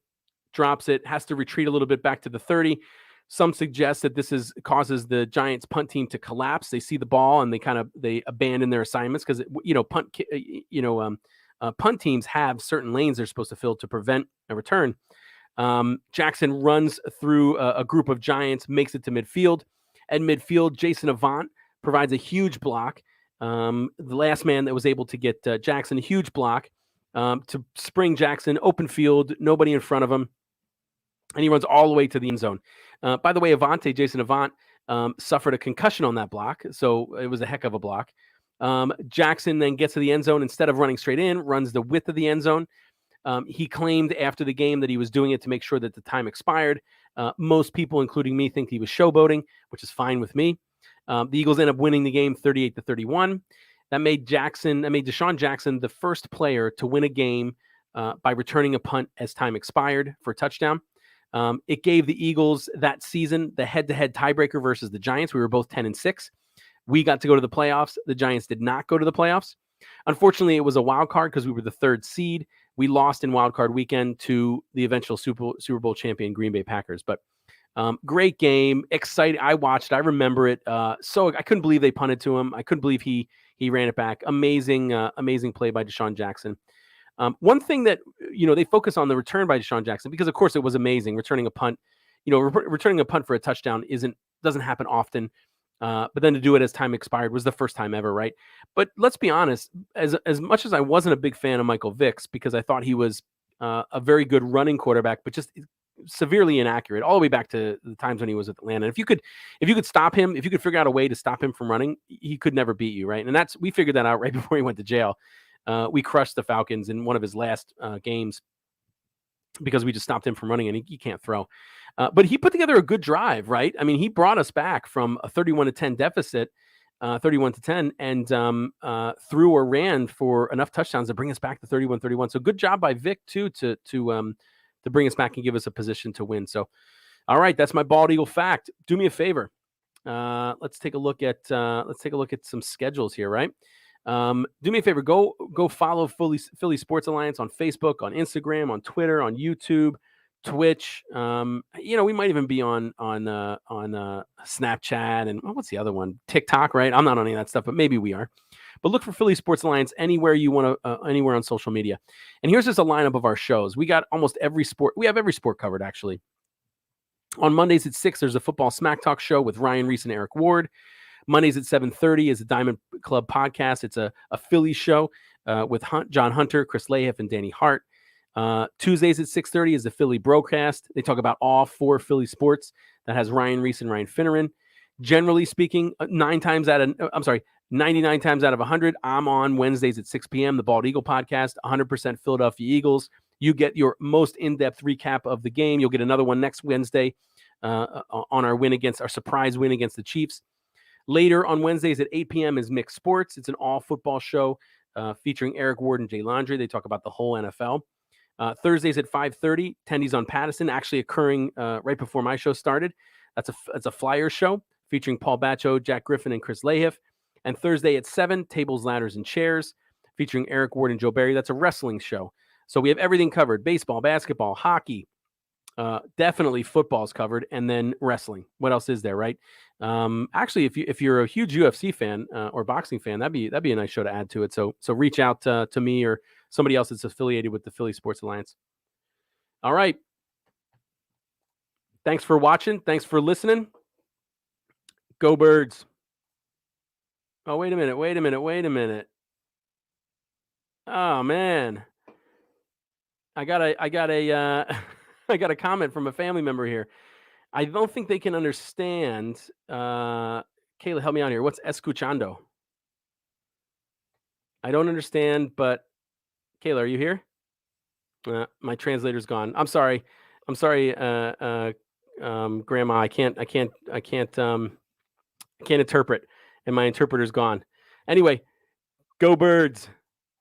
drops it, has to retreat a little bit back to the 30. Some suggest that this causes the Giants punt team to collapse. They see the ball and they abandon their assignments because punt teams have certain lanes they're supposed to fill to prevent a return. Jackson runs through a group of Giants, makes it to midfield. At midfield, Jason Avant provides a huge block. The last man that was able to get Jackson, a huge block to spring Jackson, open field, nobody in front of him. And he runs all the way to the end zone. By the way, Jason Avant, suffered a concussion on that block, so it was a heck of a block. Jackson then gets to the end zone. Instead of running straight in, runs the width of the end zone. He claimed after the game that he was doing it to make sure that the time expired. Most people, including me, think he was showboating, which is fine with me. The Eagles end up winning the game 38-31. That made Deshaun Jackson the first player to win a game by returning a punt as time expired for a touchdown. It gave the Eagles that season the head-to-head tiebreaker versus the Giants. We were both 10-6. We got to go to the playoffs. The Giants did not go to the playoffs. Unfortunately, it was a wild card because we were the 3rd seed. We lost in wild card weekend to the eventual Super Bowl champion Green Bay Packers. But great game, exciting. I watched it. I remember it. So I couldn't believe they punted to him. I couldn't believe he ran it back. Amazing play by Deshaun Jackson. One thing that, they focus on the return by Deshaun Jackson, because of course it was amazing. Returning a punt, returning a punt for a touchdown doesn't happen often. But then to do it as time expired was the first time ever, right? But let's be honest, as much as I wasn't a big fan of Michael Vick's because I thought he was a very good running quarterback, but just severely inaccurate all the way back to the times when he was at Atlanta. And if you could stop him, if you could figure out a way to stop him from running, he could never beat you, right? And we figured that out right before he went to jail. We crushed the Falcons in one of his last games because we just stopped him from running, and he can't throw. But he put together a good drive, right? I mean, he brought us back from a 31-10 deficit, 31-10, and threw or ran for enough touchdowns to bring us back to 31-31. So good job by Vic too to bring us back and give us a position to win. So, all right, that's my Bald Eagle fact. Do me a favor. Let's take a look at some schedules here, right? Do me a favor. Go follow Philly Sports Alliance on Facebook, on Instagram, on Twitter, on YouTube. Twitch. We might even be on Snapchat and what's the other one? TikTok, right? I'm not on any of that stuff, but maybe we are. But look for Philly Sports Alliance anywhere you want to, anywhere on social media. And here's just a lineup of our shows. We got almost every sport. We have every sport covered, actually. On Mondays at 6, there's a football smack talk show with Ryan Reese and Eric Ward. Mondays at 7:30 is a Diamond Club podcast. It's a Philly show with John Hunter, Chris Lahiff, and Danny Hart. Tuesdays at 6:30 is the Philly Broadcast. They talk about all 4 Philly sports. That has Ryan Reese and Ryan Finneran. Generally speaking, 99 times out of 100, I'm on Wednesdays at 6 p.m., the Bald Eagle podcast, 100% Philadelphia Eagles. You get your most in-depth recap of the game. You'll get another one next Wednesday on our surprise win against the Chiefs. Later on Wednesdays at 8 p.m. is Mixed Sports. It's an all-football show featuring Eric Ward and Jay Landry. They talk about the whole NFL. Thursdays at 5:30, Tendies on Patterson, actually occurring right before my show started. That's a Flyers show featuring Paul Batcho, Jack Griffin, and Chris Lahiff. And Thursday at 7, Tables, Ladders, and Chairs, featuring Eric Ward and Joe Barry. That's a wrestling show. So we have everything covered: baseball, basketball, hockey, definitely football's covered, and then wrestling. What else is there, right? Actually, if you're a huge UFC fan or boxing fan, that'd be a nice show to add to it. So reach out to me or somebody else that's affiliated with the Philly Sports Alliance. All right. Thanks for watching. Thanks for listening. Go Birds. Oh, wait a minute. Oh man. I got a comment from a family member here. I don't think they can understand. Kayla, help me out here. What's escuchando? I don't understand, but Kayla, are you here? My translator's gone. I'm sorry, Grandma. I can't interpret, and my interpreter's gone. Anyway, go Birds.